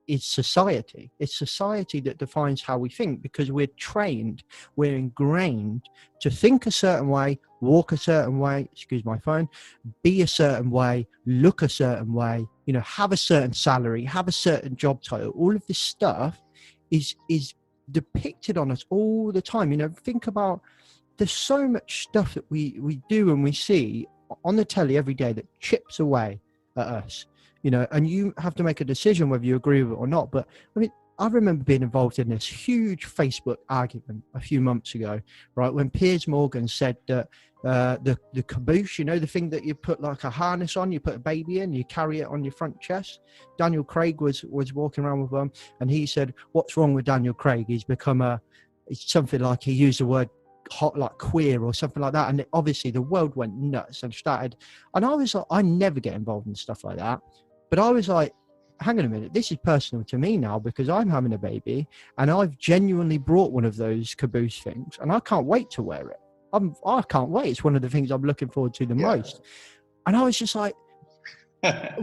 Speaker 8: is society. It's society that defines how we think, because we're trained, we're ingrained to think a certain way, walk a certain way, excuse my phone, be a certain way, look a certain way, you know, have a certain salary, have a certain job title. All of this stuff is depicted on us all the time. You know, think about, there's so much stuff that we do and we see on the telly every day that chips away at us, you know, and you have to make a decision whether you agree with it or not. But I mean,
Speaker 5: I remember being involved in this huge Facebook argument a few months ago, right, when Piers Morgan said that the caboose, you know, the thing that you put like a harness on, you put a baby in, you carry it on your front chest. Daniel Craig was walking around with them, and he said, what's wrong with Daniel Craig? He's become it's something like, he used the word hot, like queer or something like that. And obviously the world went nuts and started. And I was like, I never get involved in stuff like that. But I was like, hang on a minute, this is personal to me now because I'm having a baby and I've genuinely brought one of those caboose things and I can't wait to wear it. I can't wait. It's one of the things I'm looking forward to the most. And I was just like,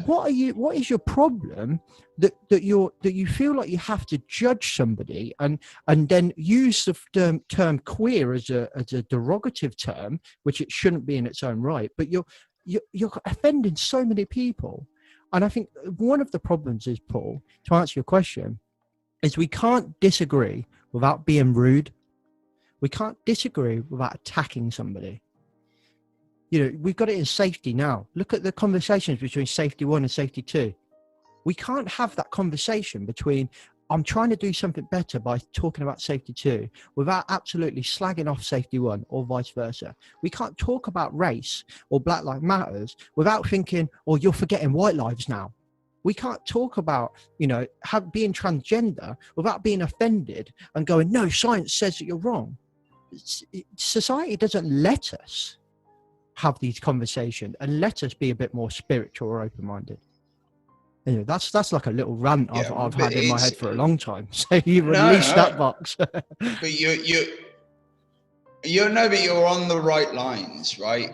Speaker 5: what is your problem that you feel like you have to judge somebody and then use the term queer as a derogative term, which it shouldn't be in its own right, but you're offending so many people. And I think one of the problems is, Paul, to answer your question, is we can't disagree without being rude. We can't disagree without attacking somebody. You know, we've got it in safety now. Look at the conversations between safety 1 and safety 2. We can't have that conversation between, I'm trying to do something better by talking about safety 2 without absolutely slagging off safety 1 or vice versa. We can't talk about race or Black Lives Matters without thinking, oh, you're forgetting white lives now. We can't talk about, you know, being transgender without being offended and going, no, science says that you're wrong. Society doesn't let us have these conversations and let us be a bit more spiritual or open-minded. Anyway, that's like a little rant I've had in my head for a long time. So you release that box. But
Speaker 8: you're on the right lines, right?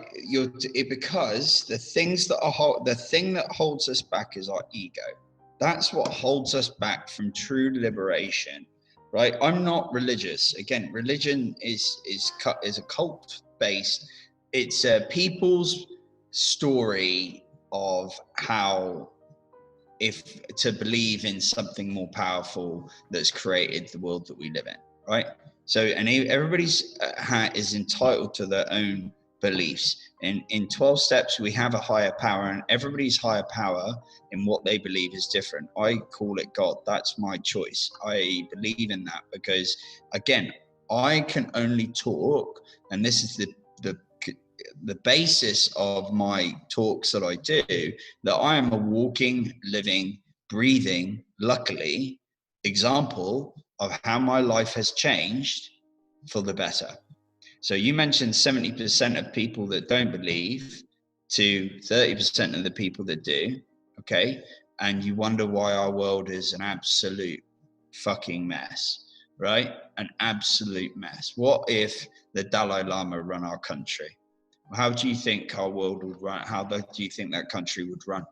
Speaker 8: Because the thing that holds us back is our ego. That's what holds us back from true liberation, right? I'm not religious. Again, religion is a cult based. It's a people's story of how to believe in something more powerful that's created the world that we live in, right? So, and everybody's is entitled to their own beliefs. In 12 steps, we have a higher power, and everybody's higher power in what they believe is different. I call it God. That's my choice. I believe in that because, again, I can only talk, and this is the basis of my talks that I do, that I am a walking, living, breathing, luckily, example of how my life has changed for the better. So you mentioned 70% of people that don't believe to 30% of the people that do, okay? And you wonder why our world is an absolute fucking mess, right? An absolute mess. What if the Dalai Lama run our country? How do you think our world would run? How do you think that country would run?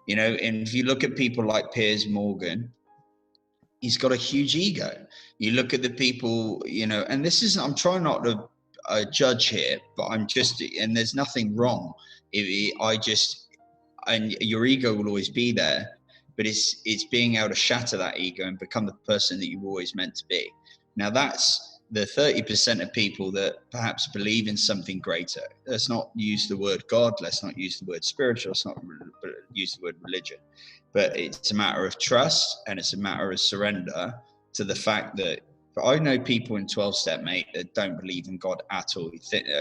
Speaker 8: You know, and if you look at people like Piers Morgan, he's got a huge ego. You look at the people, you know, and this is, I'm trying not to judge here, but I'm just, and there's nothing wrong. And your ego will always be there, but it's being able to shatter that ego and become the person that you've always meant to be. Now that's the 30% of people that perhaps believe in something greater. Let's not use the word God. Let's not use the word spiritual. Let's not use the word religion. But it's a matter of trust, and it's a matter of surrender to the fact that I know people in 12-step, mate, that don't believe in God at all.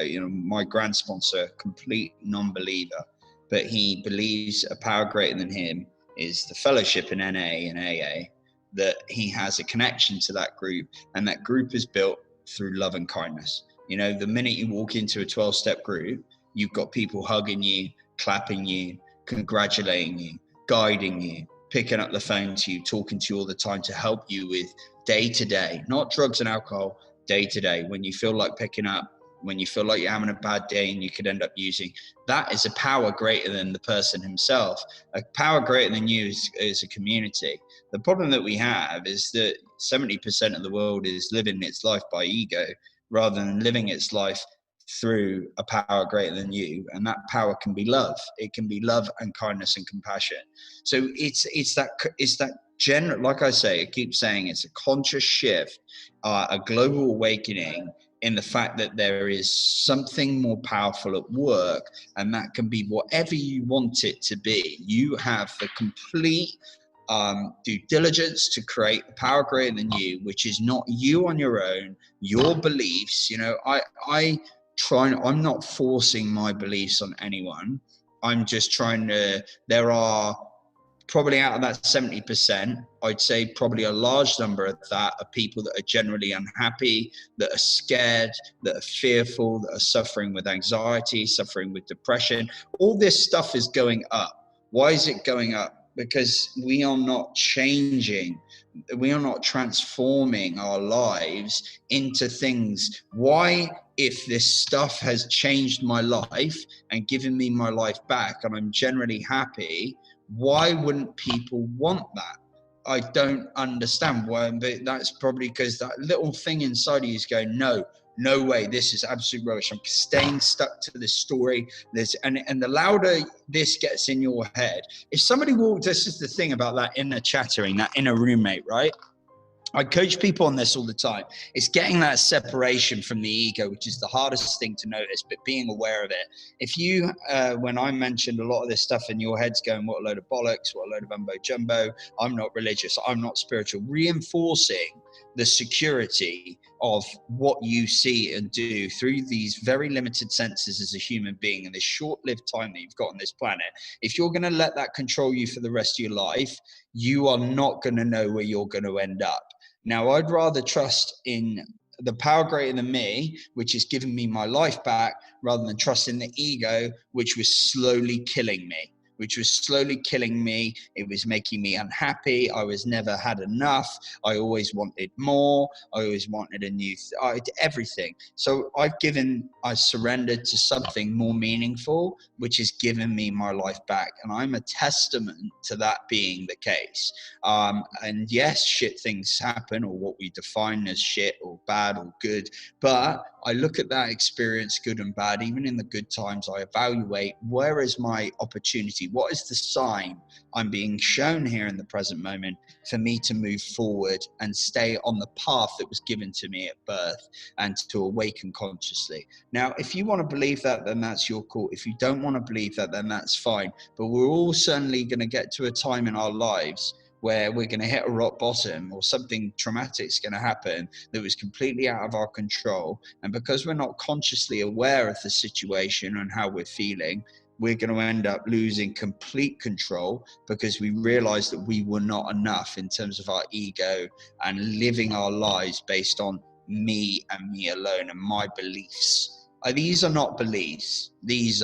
Speaker 8: You know, my grand sponsor, complete non-believer, but he believes a power greater than him is the fellowship in NA and AA, that he has a connection to that group, and that group is built through love and kindness. You know, the minute you walk into a 12-step group, you've got people hugging you, clapping you, congratulating you, guiding you, picking up the phone to you, talking to you all the time to help you with day to day, not drugs and alcohol, day to day. When you feel like picking up, when you feel like you're having a bad day and you could end up using, that is a power greater than the person himself. A power greater than you is a community. The problem that we have is that 70% of the world is living its life by ego rather than living its life through a power greater than you. And that power can be love. It can be love and kindness and compassion. So it's that general, like I say, I keep saying, it's a conscious shift, a global awakening in the fact that there is something more powerful at work, and that can be whatever you want it to be. You have the complete due diligence to create a power greater than you, which is not you on your own, your beliefs. You know, I'm not forcing my beliefs on anyone. I'm just trying to, there are probably out of that 70%, I'd say probably a large number of that are people that are generally unhappy, that are scared, that are fearful, that are suffering with anxiety, suffering with depression. All this stuff is going up. Why is it going up? Because we are not changing. We are not transforming our lives into things. Why, if this stuff has changed my life and given me my life back and I'm generally happy, why wouldn't people want that? I don't understand why, but that's probably because that little thing inside of you is going, no way, this is absolute rubbish. I'm staying stuck to this story. And the louder this gets in your head, if somebody walked, this is the thing about that inner chattering, that inner roommate, right? I coach people on this all the time. It's getting that separation from the ego, which is the hardest thing to notice, but being aware of it. If you, when I mentioned a lot of this stuff in your head's going, what a load of bollocks, what a load of umbo jumbo, I'm not religious, I'm not spiritual, reinforcing the security of what you see and do through these very limited senses as a human being in this short-lived time that you've got on this planet. If you're going to let that control you for the rest of your life, you are not going to know where you're going to end up. Now, I'd rather trust in the power greater than me, which is giving me my life back, rather than trust in the ego, which was slowly killing me. It was making me unhappy. I was never had enough. I always wanted more. I always wanted a new everything. So I surrendered to something more meaningful, which has given me my life back. And I'm a testament to that being the case. And yes, shit things happen, or what we define as shit or bad or good. But I look at that experience, good and bad. Even in the good times, I evaluate, where is my opportunity? What is the sign I'm being shown here in the present moment for me to move forward and stay on the path that was given to me at birth, and to awaken consciously? Now, if you want to believe that, then that's your call. If you don't want to believe that, then that's fine. But we're all certainly going to get to a time in our lives where we're going to hit a rock bottom, or something traumatic is going to happen that was completely out of our control. And because we're not consciously aware of the situation and how we're feeling, we're going to end up losing complete control, because we realize that we were not enough in terms of our ego and living our lives based on me and me alone and my beliefs. These are not beliefs. This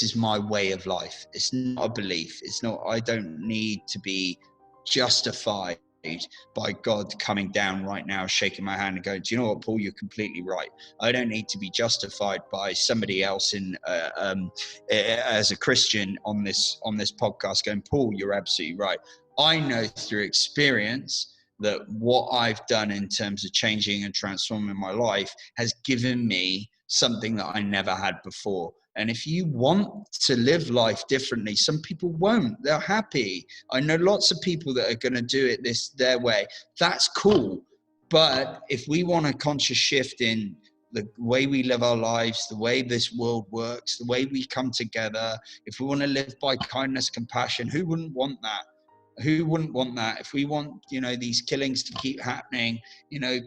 Speaker 8: is my way of life. It's not a belief. It's not, I don't need to be justified by God coming down right now, shaking my hand and going, do you know what, Paul, you're completely right. I don't need to be justified by somebody else as a Christian on this podcast going, Paul, you're absolutely right. I know through experience that what I've done in terms of changing and transforming my life has given me something that I never had before. And if you want to live life differently, some people won't. They're happy. I know lots of people that are going to do it their way. That's cool. But if we want a conscious shift in the way we live our lives, the way this world works, the way we come together, if we want to live by kindness, compassion, who wouldn't want that? Who wouldn't want that? If we want, these killings to keep happening,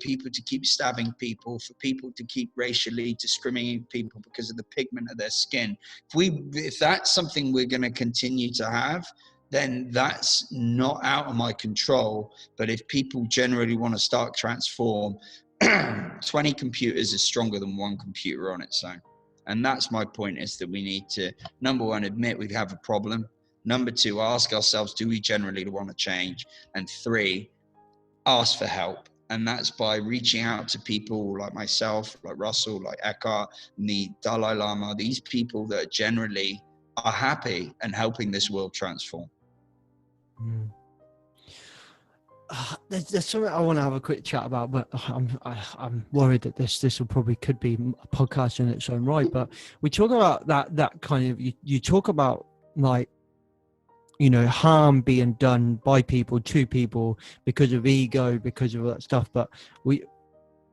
Speaker 8: people to keep stabbing people, for people to keep racially discriminating people because of the pigment of their skin, if that's something we're going to continue to have, then that's not out of my control. But if people generally want to start transform, 20 computers is stronger than one computer on its own. And that's my point, is that we need to, number one, admit we have a problem. Number two, ask ourselves, do we generally want to change? And three, ask for help. And that's by reaching out to people like myself, like Russell, like Eckhart, and the Dalai Lama, these people that generally are happy and helping this world transform.
Speaker 5: There's something I want to have a quick chat about, but I'm worried that this will probably could be a podcast in its own right. But we talk about that kind of, you talk about like, harm being done by people to people because of ego, because of all that stuff. But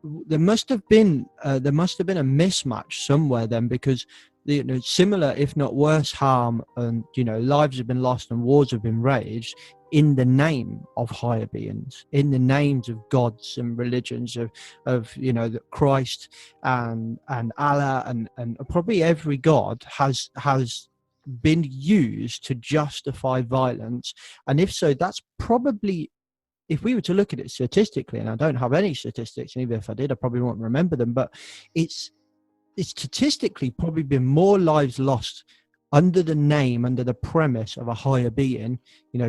Speaker 5: there must have been a mismatch somewhere then, because similar, if not worse harm, and lives have been lost and wars have been waged in the name of higher beings, in the names of gods and religions of Christ and Allah, and probably every god has been used to justify violence. And if so, that's probably, if we were to look at it statistically, and I don't have any statistics, and even if I did, I probably won't remember them, but it's statistically probably been more lives lost under the premise of a higher being,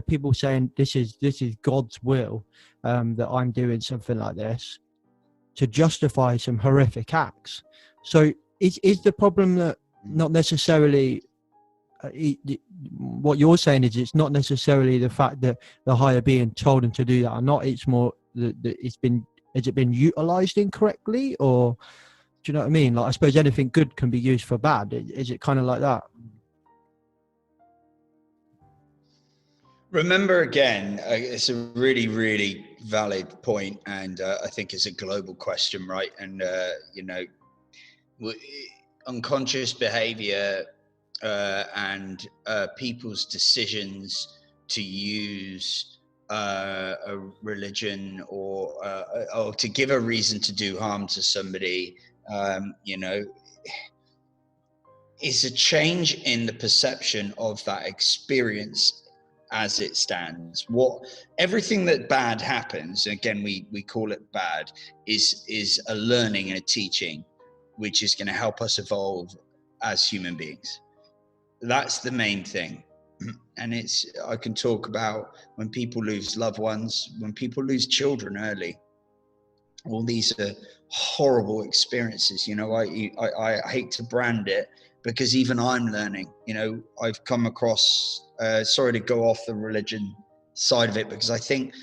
Speaker 5: people saying this is God's will, that I'm doing something like this to justify some horrific acts. So is the problem that not necessarily what you're saying is it's not necessarily the fact that the higher being told him to do that or not, it's more that has it been utilized incorrectly? Or do you know what I mean? Like, I suppose anything good can be used for bad. Is it kind of like that?
Speaker 8: Remember, again, it's a really, really valid point, and I think it's a global question, right? And unconscious behavior and people's decisions to use a religion or to give a reason to do harm to somebody, is a change in the perception of that experience as it stands. Everything that bad happens, again, we call it bad, is a learning and a teaching, which is going to help us evolve as human beings. That's the main thing. And I can talk about when people lose loved ones, when people lose children early. All these are horrible experiences. I hate to brand it, because even I'm learning. I've come across, sorry to go off the religion side of it, because I think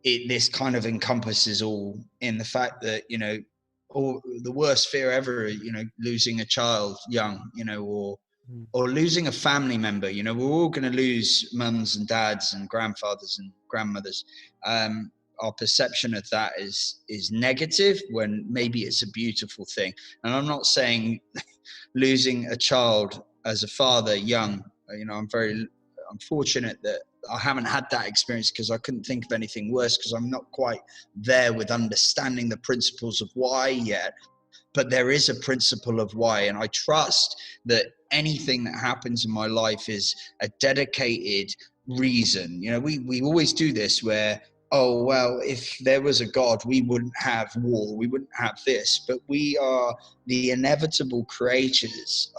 Speaker 8: this kind of encompasses all in the fact that, all the worst fear ever, losing a child young, or losing a family member. We're all going to lose mums and dads and grandfathers and grandmothers. Our perception of that is negative, when maybe it's a beautiful thing. And I'm not saying losing a child as a father young, I'm fortunate that I haven't had that experience, because I couldn't think of anything worse, because I'm not quite there with understanding the principles of why yet. But there is a principle of why, and I trust that anything that happens in my life is a dedicated reason. We always do this where, oh, well, if there was a God, we wouldn't have war, we wouldn't have this. But we are the inevitable creators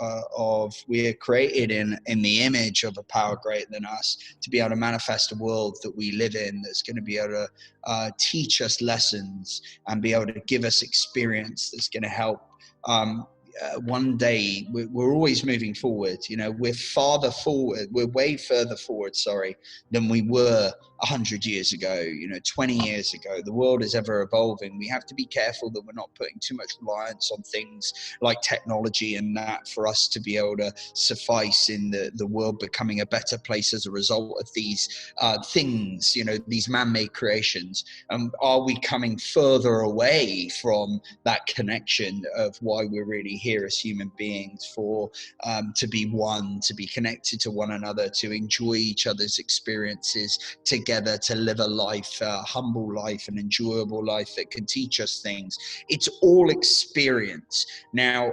Speaker 8: we are created in the image of a power greater than us, to be able to manifest a world that we live in, that's going to be able to teach us lessons and be able to give us experience that's going to help. One day, we're always moving forward. We're farther forward. We're way further forward, than we were 100 years ago, 20 years ago. The world is ever evolving. We have to be careful that we're not putting too much reliance on things like technology and that for us to be able to suffice in the world becoming a better place as a result of these things, these man-made creations. Are we coming further away from that connection of why we're really here as human beings, for to be one, to be connected to one another, to enjoy each other's experiences together, to live a life, a humble life, an enjoyable life that can teach us things? It's all experience. Now,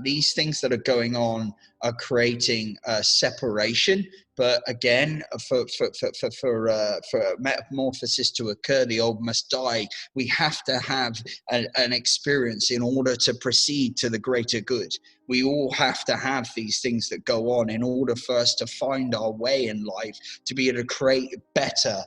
Speaker 8: these things that are going on are creating a separation. But again, for metamorphosis to occur, the old must die. We have to have an experience in order to proceed to the greater good. We all have to have these things that go on in order for us to find our way in life, to be able to create better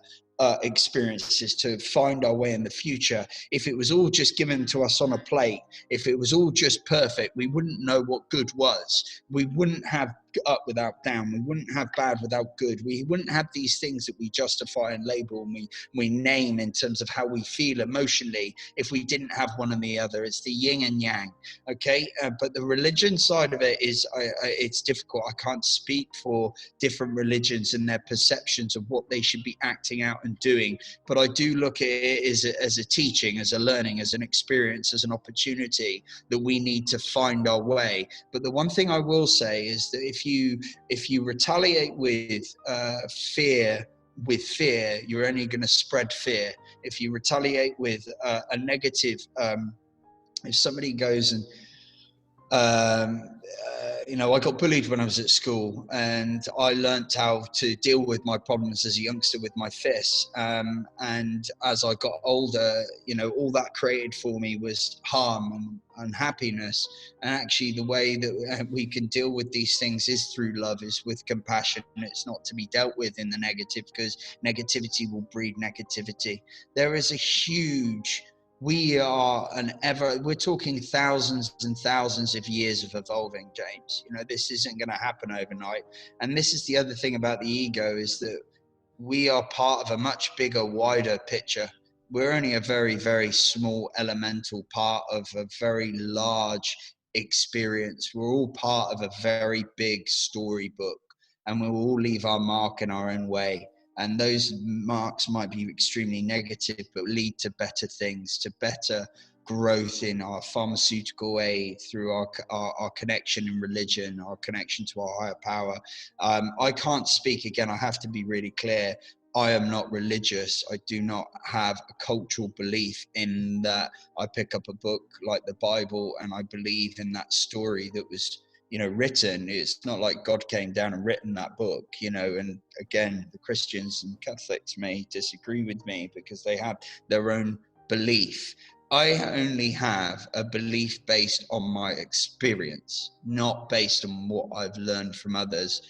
Speaker 8: experiences, to find our way in the future. If it was all just given to us on a plate, if it was all just perfect, we wouldn't know what good was. We wouldn't have up without down. We wouldn't have bad without good. We wouldn't have these things that we justify and label and we name in terms of how we feel emotionally if we didn't have one and the other. It's the yin and yang, okay? But the religion side of it is, it's difficult. I can't speak for different religions and their perceptions of what they should be acting out and doing, but I do look at it as a teaching, as a learning, as an experience, as an opportunity that we need to find our way. But the one thing I will say is that if you retaliate with fear, you're only going to spread fear. If you retaliate with a negative, if somebody goes and I got bullied when I was at school, and I learnt how to deal with my problems as a youngster with my fists. And as I got older, all that created for me was harm and unhappiness. And actually, the way that we can deal with these things is through love, is with compassion. It's not to be dealt with in the negative, because negativity will breed negativity. There is a huge... we're talking thousands and thousands of years of evolving, James. This isn't going to happen overnight. And this is the other thing about the ego, is that we are part of a much bigger, wider picture. We're only a very, very small elemental part of a very large experience. We're all part of a very big storybook, and we will all leave our mark in our own way. And those marks might be extremely negative, but lead to better things, to better growth in our pharmaceutical aid, through our connection in religion, our connection to our higher power. I can't speak, again, I have to be really clear. I am not religious. I do not have a cultural belief in that. I pick up a book like the Bible and I believe in that story that was written. It's not like God came down and written that book, and again, the Christians and Catholics may disagree with me because they have their own belief. I only have a belief based on my experience, not based on what I've learned from others.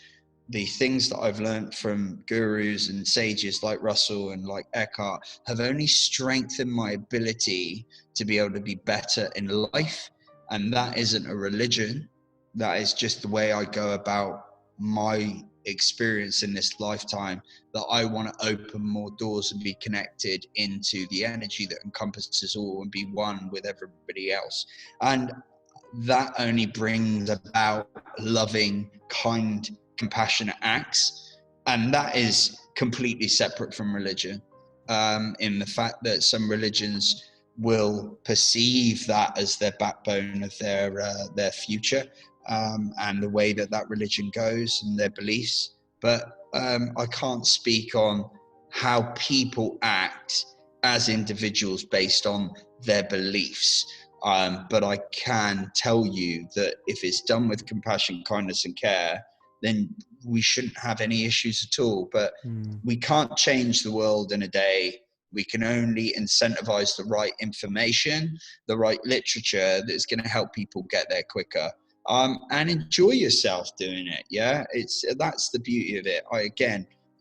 Speaker 8: The things that I've learned from gurus and sages like Russell and like Eckhart have only strengthened my ability to be able to be better in life. And that isn't a religion. That is just the way I go about my experience in this lifetime, that I want to open more doors and be connected into the energy that encompasses all and be one with everybody else. And that only brings about loving, kind, compassionate acts. And that is completely separate from religion, in the fact that some religions will perceive that as their backbone of their future. And the way that religion goes and their beliefs. But I can't speak on how people act as individuals based on their beliefs. But I can tell you that if it's done with compassion, kindness, and care, then we shouldn't have any issues at all. But we can't change the world in a day. We can only incentivize the right information, the right literature that's going to help people get there quicker. And enjoy yourself doing it. Yeah, that's the beauty of it.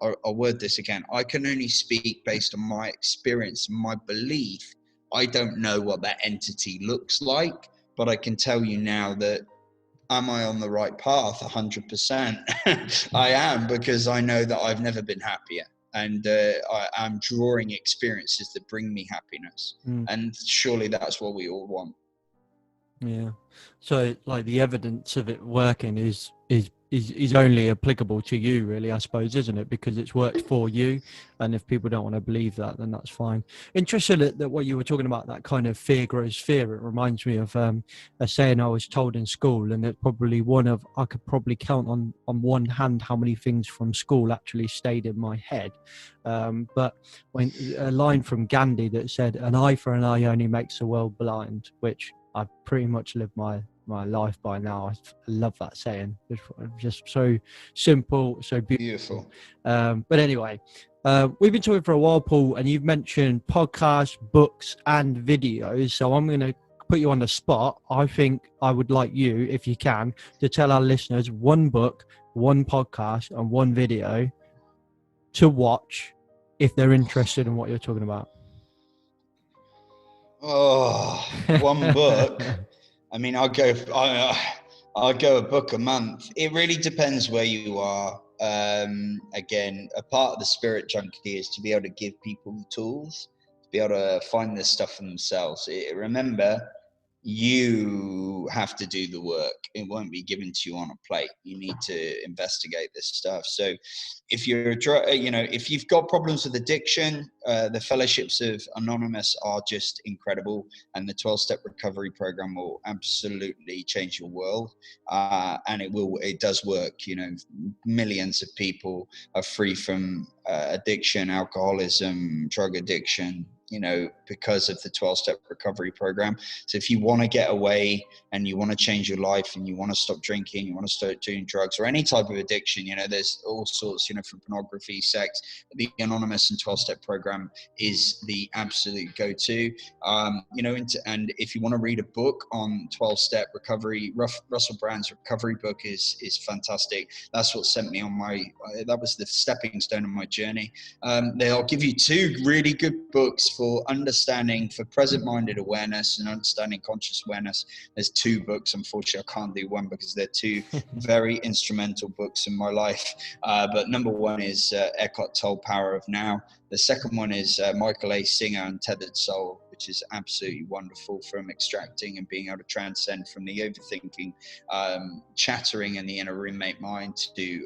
Speaker 8: I'll word this again. I can only speak based on my experience and my belief. I don't know what that entity looks like, but I can tell you now that, am I on the right path? 100%. I am, because I know that I've never been happier. And I'm drawing experiences that bring me happiness. And surely that's what we all want.
Speaker 5: Yeah. So like the evidence of it working is only applicable to you, really, I suppose, isn't it? Because it's worked for you. And if people don't want to believe that, then that's fine. Interested that what you were talking about, that kind of fear grows fear. It reminds me of a saying I was told in school, and it's probably I could probably count on one hand how many things from school actually stayed in my head. But when a line from Gandhi that said, "An eye for an eye only makes the world blind," which I've pretty much lived my life by now. I love that saying. It's just so simple, so beautiful. But anyway, we've been talking for a while, Paul, and you've mentioned podcasts, books, and videos. So I'm going to put you on the spot. I think I would like you, if you can, to tell our listeners one book, one podcast, and one video to watch if they're interested in what you're talking about.
Speaker 8: Oh, one book. I mean, I'll I'll go a book a month. It really depends where you are. Again, a part of the spirit junkie is to be able to give people the tools to be able to find this stuff for themselves. Remember, you have to do the work. It won't be given to you on a plate. You need to investigate this stuff. So if you're, if you've got problems with addiction, the fellowships of Anonymous are just incredible. And the 12-step recovery program will absolutely change your world. And it does work. Millions of people are free from addiction, alcoholism, drug addiction, because of the 12-step recovery program. So if you want to get away and you want to change your life and you want to stop drinking, you want to start doing drugs or any type of addiction, there's all sorts, from pornography, sex, the Anonymous and 12-step program is the absolute go-to. And if you want to read a book on 12-step recovery, Russel Brand's recovery book is fantastic. That's what sent me on that was the stepping stone of my journey. They'll give you 2 really good books for present-minded awareness and understanding conscious awareness. There's 2 books. Unfortunately, I can't do one because they're 2 very instrumental books in my life. But number 1 is Eckhart Tolle, Power of Now. The second one is Michael A. Singer, Untethered Soul, which is absolutely wonderful, from extracting and being able to transcend from the overthinking, chattering in the inner roommate mind to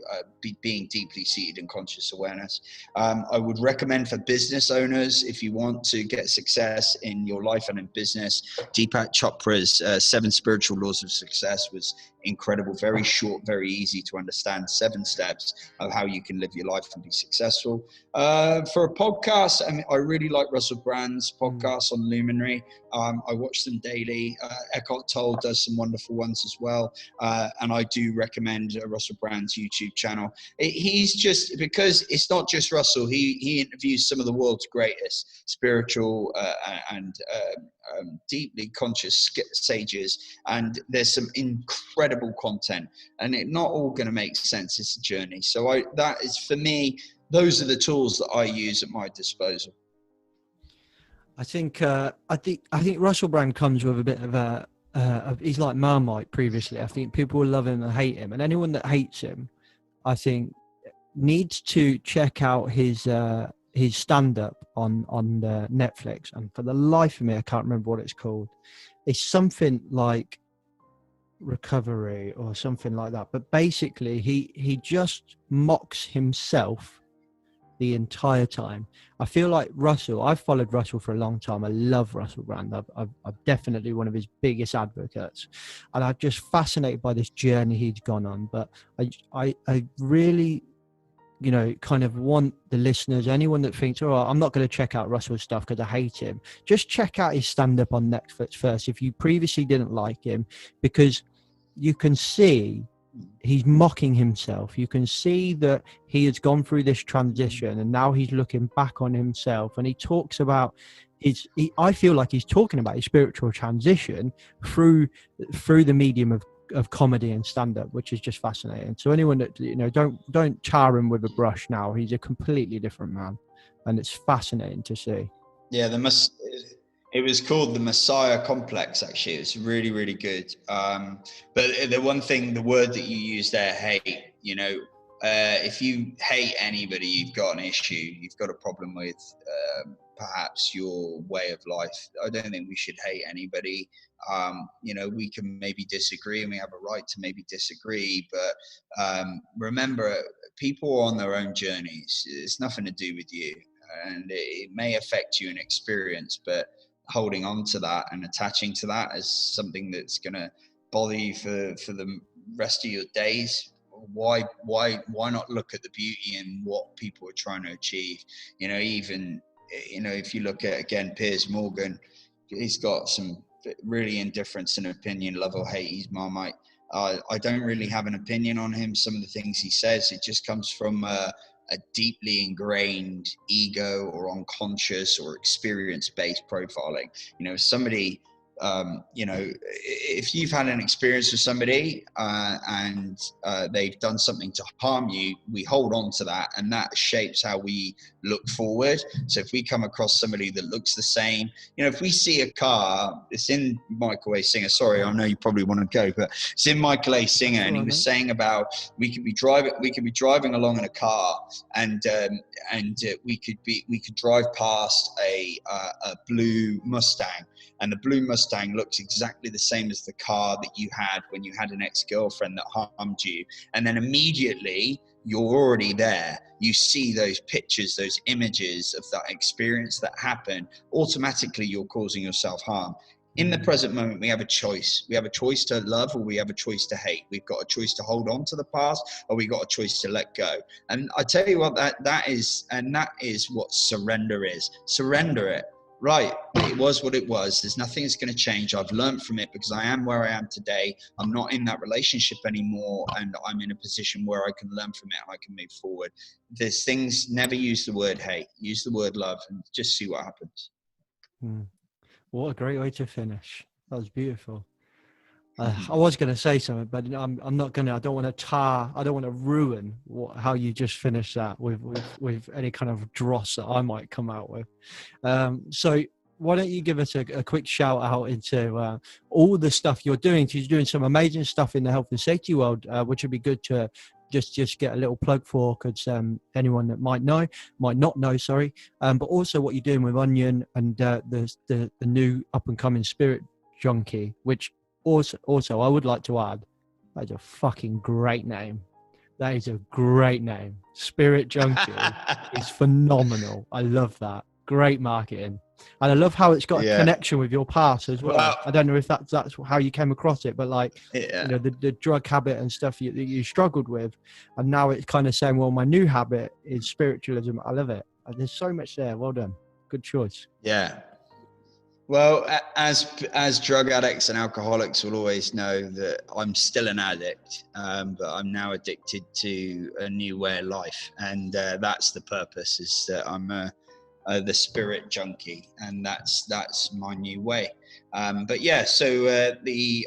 Speaker 8: being deeply seated in conscious awareness. I would recommend for business owners, if you want to get success in your life and in business, Deepak Chopra's 7 Spiritual Laws of Success was incredible, very short, very easy to understand, 7 steps of how you can live your life and be successful. For a podcast, I really like Russel Brand's podcast on Luminary. I watch them daily. Eckhart Tolle does some wonderful ones as well. And I do recommend Russel Brand's YouTube channel. He's just, because it's not just Russell, he interviews some of the world's greatest spiritual and deeply conscious sages, and there's some incredible content, and it's not all going to make sense. It's a journey. So that is, for me, those are the tools that I use at my disposal.
Speaker 5: I think Russel Brand comes with a bit of he's like Marmite previously. I think people will love him and hate him, and anyone that hates him, I think, needs to check out his stand-up on Netflix. And for the life of me, I can't remember what it's called. It's something like Recovery or something like that. But basically, he just mocks himself the entire time. I feel like Russell, I've followed Russell for a long time. I love Russel Brand. I'm definitely one of his biggest advocates, and I'm just fascinated by this journey he's gone on. But I really, kind of want the listeners, anyone that thinks, oh, I'm not going to check out Russell's stuff because I hate him, just check out his stand-up on Netflix first if you previously didn't like him, because you can see he's mocking himself. You can see that he has gone through this transition and now he's looking back on himself, and he talks about I feel like he's talking about his spiritual transition through the medium of comedy and stand-up, which is just fascinating. So anyone that don't tar him with a brush now. He's a completely different man, and it's fascinating to see. Yeah,
Speaker 8: it was called the Messiah Complex, actually. It's really, really good. But the word that you use there, hate, if you hate anybody, you've got an issue. You've got a problem with perhaps your way of life. I don't think we should hate anybody. We can maybe disagree, and we have a right to maybe disagree. But remember, people are on their own journeys. It's nothing to do with you. And it may affect you in experience, but holding on to that and attaching to that as something that's going to bother you for the rest of your days, why not look at the beauty in what people are trying to achieve? If you look at, again, Piers Morgan, he's got some really indifference in opinion, love or hate. He's Marmite. I don't really have an opinion on him. Some of the things he says, it just comes from a deeply ingrained ego or unconscious or experience-based profiling. Somebody you know, if you've had an experience with somebody and they've done something to harm you, we hold on to that, and that shapes how we look forward. So if we come across somebody that looks the same, you know, if we see a car, it's in Michael A. Singer, sorry, I know you probably want to go, but it's in Michael A. Singer, and he was saying about we could be driving along in a car, and we could drive past a blue Mustang, and the blue Mustang looks exactly the same as the car that you had when you had an ex-girlfriend that harmed you, and then immediately you're already there. You see those pictures, those images of that experience that happened. Automatically, you're causing yourself harm. In the present moment, we have a choice. We have a choice to love, or we have a choice to hate. We've got a choice to hold on to the past, or we got a choice to let go. And I tell you what, that is what surrender is. Surrender it. Right, it was what it was. There's nothing that's going to change. I've learned from it because I am where I am today. I'm not in that relationship anymore, and I'm in a position where I can learn from it and I can move forward. There's things, never use the word hate, use the word love, and just see what happens.
Speaker 5: What a great way to finish. That was beautiful. I was going to say something, but I'm not going to. I don't want to ruin how you just finished that with any kind of dross that I might come out with. So why don't you give us a quick shout out into all the stuff you're doing? You're doing some amazing stuff in the health and safety world, which would be good to just get a little plug for, because anyone that might not know, but also what you're doing with Onion and the new up and coming Spirit Junkie, which also I would like to add, that is a fucking great name. That is a great name. Spirit Junkie is phenomenal. I love that. Great marketing. And I love how it's got a connection with your past as well. I don't know if that's how you came across it, but like, you know, the drug habit and stuff that you struggled with. And now it's kind of saying, well, my new habit is spiritualism. I love it. And there's so much there. Well done. Good choice.
Speaker 8: Yeah. Well, as drug addicts and alcoholics will always know, that I'm still an addict, but I'm now addicted to a new way of life. And that's the purpose, is that I'm the Spirit Junkie, and that's my new way. But yeah, so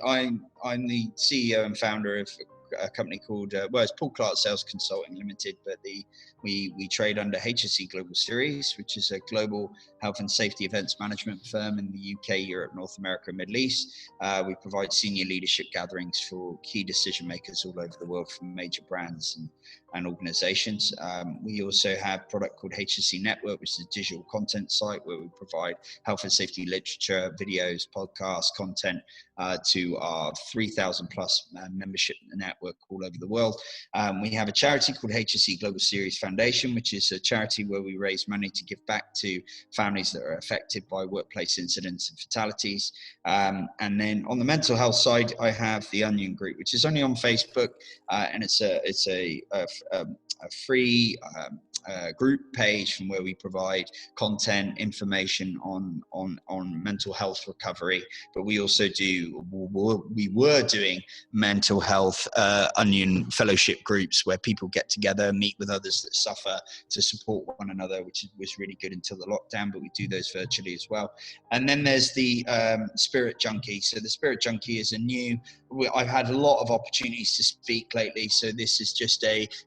Speaker 8: I'm the CEO and founder of a company called it's Paul Clark Sales Consulting Limited, but we trade under HSE Global Series, which is a global health and safety events management firm in the UK, Europe, North America, and Middle East. We provide senior leadership gatherings for key decision makers all over the world, from major brands and organizations. We also have a product called HSE Network, which is a digital content site where we provide health and safety literature, videos, podcasts, content to our 3,000 plus membership network all over the world. We have a charity called HSE Global Series Foundation, which is a charity where we raise money to give back to families that are affected by workplace incidents and fatalities. And then on the mental health side, I have the Onion Group, which is only on Facebook, and it's a free group page from where we provide content, information on mental health recovery. But we also we were doing mental health Onion fellowship groups where people get together, meet with others that suffer, to support one another, which was really good until the lockdown, but we do those virtually as well. And then there's the Spirit Junkie. So the Spirit Junkie is I've had a lot of opportunities to speak lately, so this is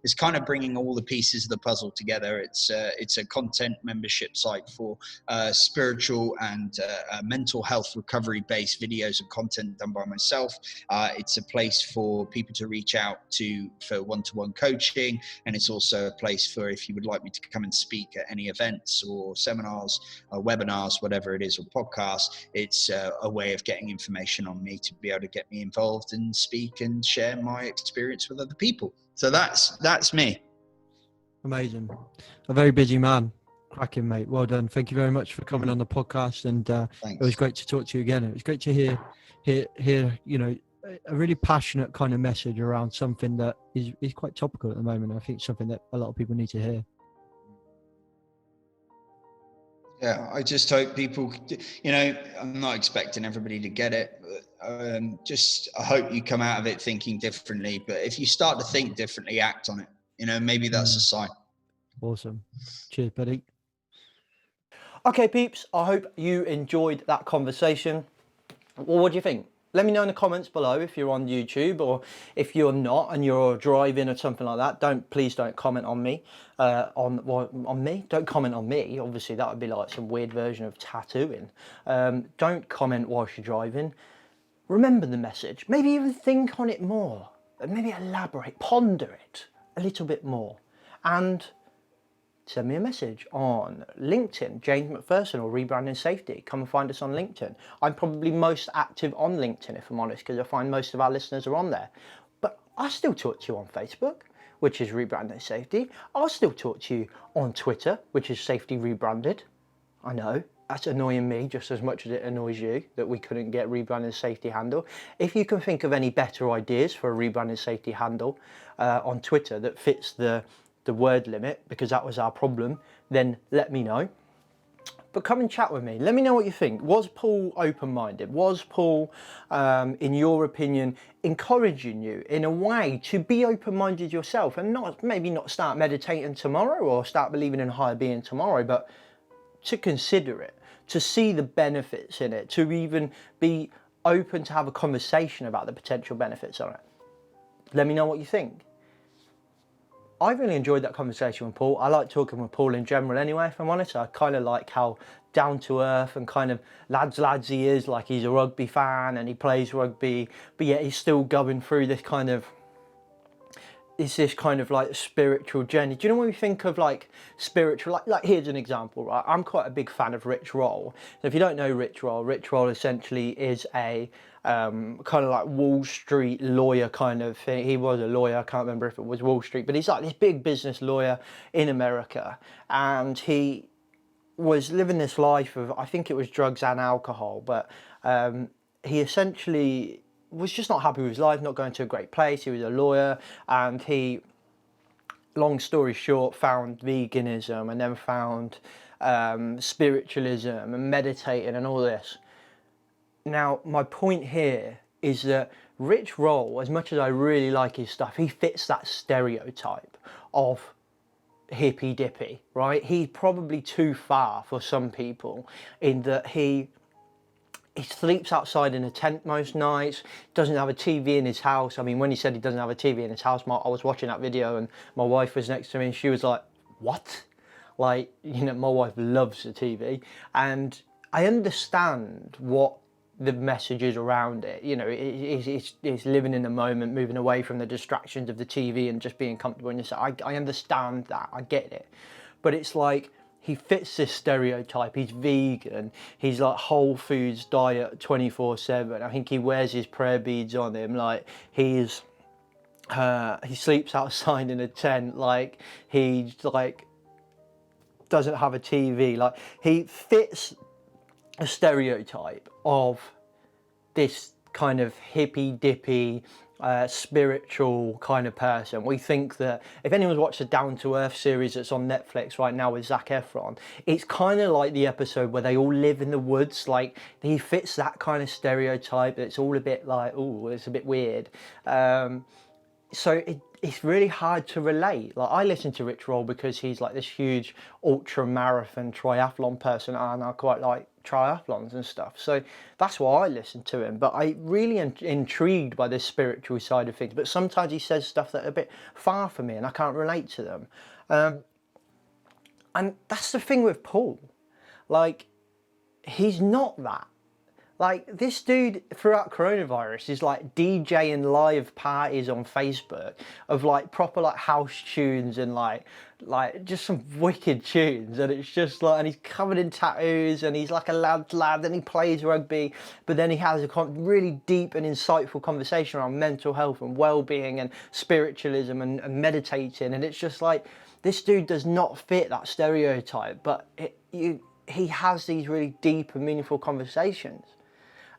Speaker 8: it's kind of bringing all the pieces of the puzzle together. It's a content membership site for spiritual and mental health recovery based videos and content done by myself. It's a place for people to reach out to for one-to-one coaching, and it's also a place for, if you would like me to come and speak at any events or seminars or webinars, whatever it is, or podcasts, it's a way of getting information on me to be able to get me involved and speak and share my experience with other people. So that's me.
Speaker 5: Amazing. A very busy man. Cracking, mate. Well done. Thank you very much for coming on the podcast, and it was great to talk to you again. It was great to hear you know, a really passionate kind of message around something that is quite topical at the moment. I think something that a lot of people need to hear.
Speaker 8: Yeah, I just hope people, you know, I'm not expecting everybody to get it, but I hope you come out of it thinking differently. But if you start to think differently, act on it. You know, maybe that's a sign.
Speaker 5: Awesome. Cheers, buddy.
Speaker 1: Okay, peeps, I hope you enjoyed that conversation. Well, what do you think? Let me know in the comments below if you're on YouTube, or if you're not and you're driving or something like that. Please don't comment on me. On me. Don't comment on me. Obviously, that would be like some weird version of tattooing. Don't comment whilst you're driving. Remember the message. Maybe even think on it more. Maybe elaborate, ponder it a little bit more, and send me a message on LinkedIn, James MacPherson, or Rebranding Safety. Come and find us on LinkedIn. I'm probably most active on LinkedIn, if I'm honest, because I find most of our listeners are on there. But I still talk to you on Facebook, which is Rebranding Safety. I'll still talk to you on Twitter, which is Safety Rebranded. I know, that's annoying me just as much as it annoys you that we couldn't get Rebranding Safety handle. If you can think of any better ideas for a Rebranding Safety handle on Twitter that fits the word limit, because that was our problem, then let me know. But come and chat with me. Let me know what you think. Was Paul open-minded? Was Paul, in your opinion, encouraging you in a way to be open-minded yourself, and maybe not start meditating tomorrow or start believing in higher being tomorrow, but to consider it, to see the benefits in it, to even be open to have a conversation about the potential benefits on it? Let me know what you think. I really enjoyed that conversation with Paul. I like talking with Paul in general anyway, if I'm honest. I kind of like how down to earth and kind of lads he is. Like, he's a rugby fan and he plays rugby, but yet he's still going through this kind of like spiritual journey. Do you know when we think of like spiritual, like here's an example, right? I'm quite a big fan of Rich Roll. So if you don't know Rich Roll essentially is a kind of like Wall Street lawyer kind of thing. He was a lawyer, I can't remember if it was Wall Street, but he's like this big business lawyer in America, and he was living this life of, I think it was drugs and alcohol, but he essentially was just not happy with his life, not going to a great place. He was a lawyer, and he, long story short, found veganism, and then found spiritualism and meditating and all this. Now, my point here is that Rich Roll, as much as I really like his stuff, he fits that stereotype of hippy dippy, right? He's probably too far for some people in that he sleeps outside in a tent most nights, doesn't have a TV in his house. I mean, when he said he doesn't have a TV in his house, I was watching that video and my wife was next to me and she was like, what? Like, you know, my wife loves the TV, and I understand what the messages around it. You know, it's living in the moment, moving away from the distractions of the TV and just being comfortable in yourself. I understand that, I get it. But it's like, he fits this stereotype. He's vegan. He's like Whole Foods diet 24/7. I think he wears his prayer beads on him. Like, he sleeps outside in a tent. Like, he like doesn't have a TV. Like, he fits a stereotype of this kind of hippy dippy, spiritual kind of person. We think that if anyone's watched the Down to Earth series that's on Netflix right now with Zac Efron, it's kind of like the episode where they all live in the woods. Like, he fits that kind of stereotype. It's all a bit like, oh, it's a bit weird. So it's really hard to relate. Like, I listen to Rich Roll because he's like this huge ultra marathon triathlon person, and I quite like triathlons and stuff. So that's why I listen to him. But I really am intrigued by this spiritual side of things. But sometimes he says stuff that are a bit far from me and I can't relate to them. And that's the thing with Paul. Like, he's not that. Like, this dude throughout coronavirus is like DJing live parties on Facebook of like proper like house tunes and like just some wicked tunes, and it's just like, and he's covered in tattoos and he's like a lad, and he plays rugby, but then he has a really deep and insightful conversation around mental health and well-being and spiritualism and meditating, and it's just like, this dude does not fit that stereotype, but he has these really deep and meaningful conversations.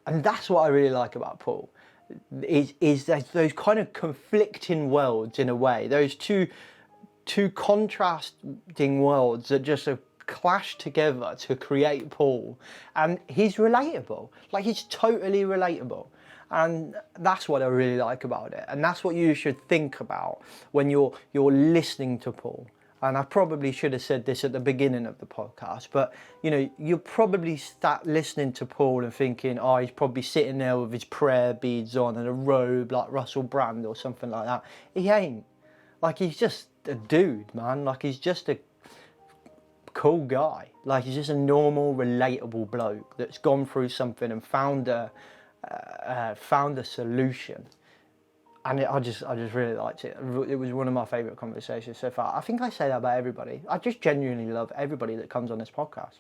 Speaker 1: And that's what I really like about Paul, is those kind of conflicting worlds in a way, those two contrasting worlds that just have clashed together to create Paul. And he's relatable, like, he's totally relatable. And that's what I really like about it. And that's what you should think about when you're listening to Paul. and I probably should have said this at the beginning of the podcast, but you know, you'll probably start listening to Paul and thinking, oh, he's probably sitting there with his prayer beads on and a robe like Russel Brand or something like that. He ain't. Like, he's just a dude, man. Like, he's just a cool guy. Like, he's just a normal, relatable bloke that's gone through something and found a solution. And I just really liked it. It was one of my favourite conversations so far. I think I say that about everybody. I just genuinely love everybody that comes on this podcast.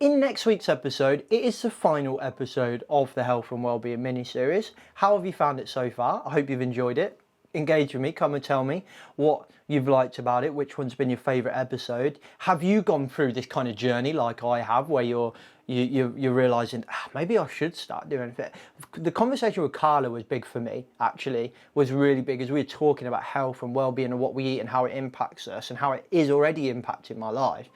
Speaker 1: In next week's episode, it is the final episode of the Health and Wellbeing mini-series. How have you found it so far? I hope you've enjoyed it. Engage with me, come and tell me what you've liked about it, which one's been your favourite episode. Have you gone through this kind of journey like I have, where you're realising, maybe I should start doing it? The conversation with Carla was big for me, actually, was really big, as we were talking about health and well-being and what we eat and how it impacts us and how it is already impacting my life,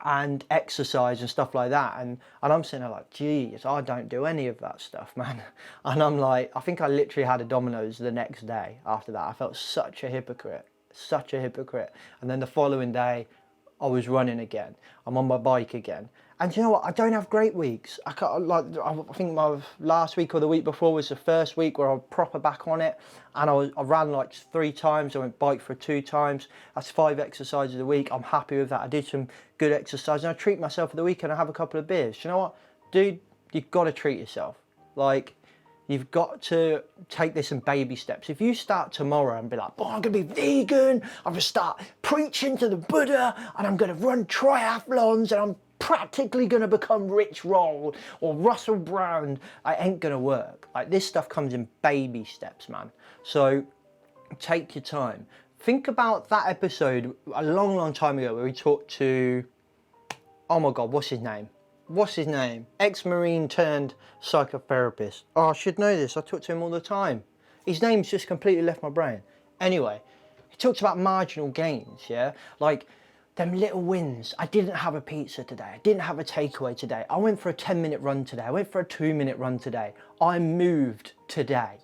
Speaker 1: and exercise and stuff like that. And I'm sitting there like, geez, I don't do any of that stuff, man. And I'm like, I think I literally had a Domino's the next day after that. I felt such a hypocrite. And then the following day, I was running again. I'm on my bike again. And you know what? I don't have great weeks. I think my last week or the week before was the first week where I was proper back on it. And I ran like 3 times. I went bike for 2 times. That's 5 exercises a week. I'm happy with that. I did some good exercise. And I treat myself for the weekend. I have a couple of beers. You know what? Dude, you've got to treat yourself. Like, you've got to take this in baby steps. If you start tomorrow and be like, oh, I'm going to be vegan. I'm going to start preaching to the Buddha. And I'm going to run triathlons. And I'm practically going to become Rich Roll or Russel Brand. It ain't going to work. Like, this stuff comes in baby steps, man. So take your time. Think about that episode a long time ago where we talked to, oh my God, what's his name? Ex-Marine turned psychotherapist. Oh, I should know this. I talk to him all the time. His name's just completely left my brain. Anyway, he talks about marginal gains, yeah? Like, them little wins. I didn't have a pizza today. I didn't have a takeaway today. I went for a 10-minute run today. I went for a 2-minute run today. I moved today,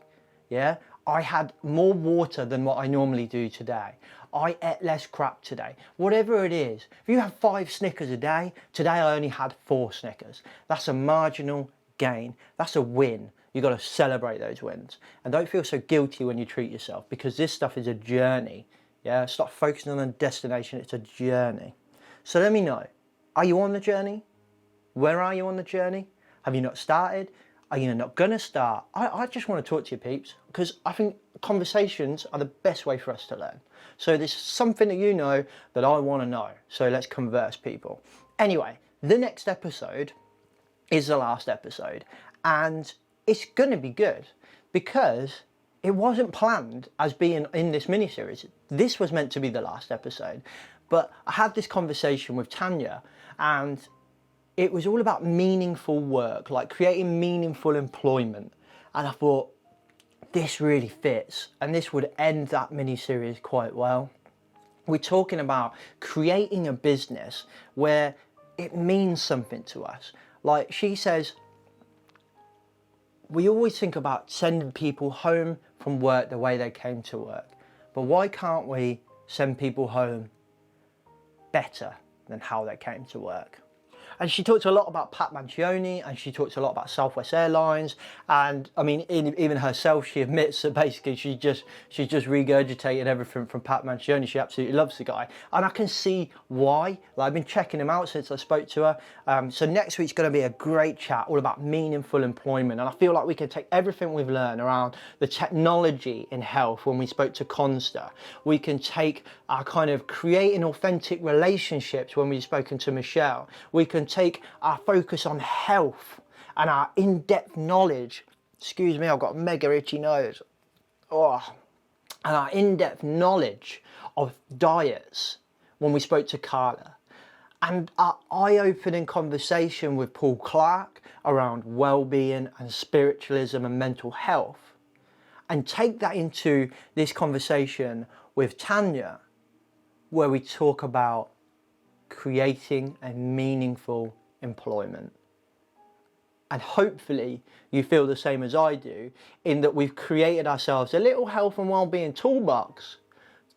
Speaker 1: yeah? I had more water than what I normally do today. I ate less crap today. Whatever it is, if you have 5 Snickers a day, today I only had 4 Snickers. That's a marginal gain. That's a win. You've got to celebrate those wins. And don't feel so guilty when you treat yourself, because this stuff is a journey. Yeah, stop focusing on a destination. It's a journey. So let me know. Are you on the journey? Where are you on the journey? Have you not started? Are you not going to start? I just want to talk to you, peeps, because I think conversations are the best way for us to learn. So there's something that you know that I want to know. So let's converse, people. Anyway, the next episode is the last episode, and it's going to be good because it wasn't planned as being in this mini-series. This was meant to be the last episode, but I had this conversation with Tanya, and it was all about meaningful work, like creating meaningful employment. And I thought, this really fits, and this would end that mini-series quite well. We're talking about creating a business where it means something to us. Like she says, we always think about sending people home from work the way they came to work. But why can't we send people home better than how they came to work? And she talked a lot about Pat Mangione, and she talked a lot about Southwest Airlines. And I mean, even herself, she admits that basically she's just regurgitated everything from Pat Mangione. She absolutely loves the guy. And I can see why. Like, I've been checking him out since I spoke to her. So next week's going to be a great chat all about meaningful employment. And I feel like we can take everything we've learned around the technology in health when we spoke to Consta. We can take our kind of creating authentic relationships when we've spoken to Michelle. We can take our focus on health and our in-depth knowledge. Excuse me, I've got a mega itchy nose. Oh. And our in-depth knowledge of diets when we spoke to Carla. And our eye-opening conversation with Paul Clark around well-being and spiritualism and mental health. And take that into this conversation with Tanya, where we talk about creating a meaningful employment. And hopefully you feel the same as I do, in that we've created ourselves a little health and well-being toolbox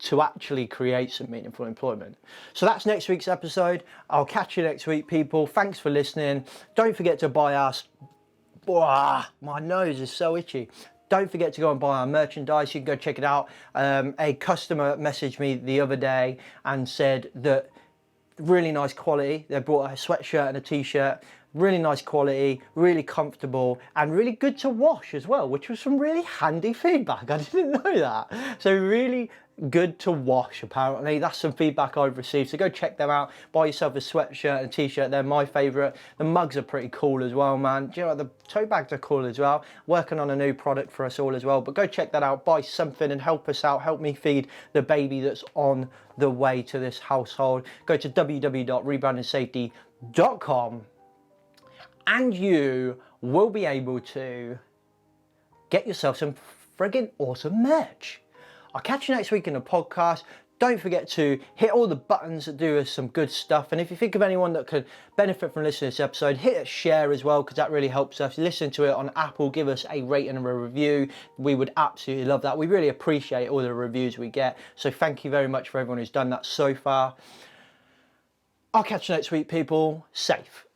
Speaker 1: to actually create some meaningful employment. So that's next week's episode. I'll catch you next week, people. Thanks for listening. Don't forget to buy us. My nose is so itchy. Don't forget to go and buy our merchandise. You can go check it out. A customer messaged me the other day and said that really nice quality. They brought a sweatshirt and a t-shirt. Really nice quality, really comfortable, and really good to wash as well, which was some really handy feedback. I didn't know that. So really good to wash, apparently. That's some feedback I've received. So go check them out. Buy yourself a sweatshirt and a t-shirt. They're my favourite. The mugs are pretty cool as well, man. Do you know what? The tote bags are cool as well. Working on a new product for us all as well. But go check that out. Buy something and help us out. Help me feed the baby that's on the way to this household. Go to www.rebrandingsafety.com. and you will be able to get yourself some friggin' awesome merch. I'll catch you next week in the podcast. Don't forget to hit all the buttons that do us some good stuff. And if you think of anyone that could benefit from listening to this episode, hit share as well, because that really helps us. Listen to it on Apple, give us a rating and a review. We would absolutely love that. We really appreciate all the reviews we get. So thank you very much for everyone who's done that so far. I'll catch you next week, people. Safe.